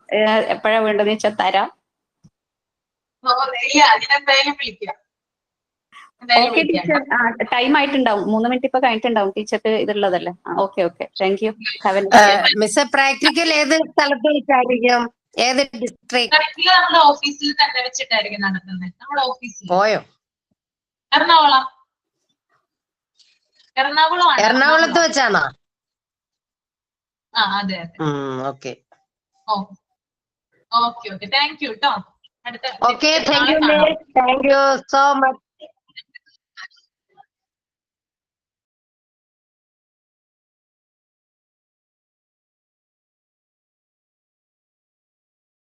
എപ്പോഴാ വേണ്ടതെന്ന് വെച്ചാൽ തരാം. Okay teacher. ടൈം ആയിട്ടുണ്ടാവും. 3 മിനിറ്റ് ഇപ്പൊ കഴിഞ്ഞിട്ടുണ്ടാവും. ടീച്ചർക്ക് ഇതുള്ളതല്ലേ. Okay. Thank you. Miss practical ഏത് സ്ഥലത്ത് വെച്ചായിരിക്കും? ഏത് ഡിസ്ട്രിക്ട്? നമ്മുടെ ഓഫീസിൽ തന്നെ വെച്ചിട്ടായിരിക്കും നടത്തുന്നത്. നമ്മുടെ ഓഫീസിൽ. പോയോ? എറണാകുളത്ത് വെച്ചാണോ? അതെ. ഓക്കെ. ഓക്കെ. താങ്ക് യു കേട്ടോ. Okay, thank you so much.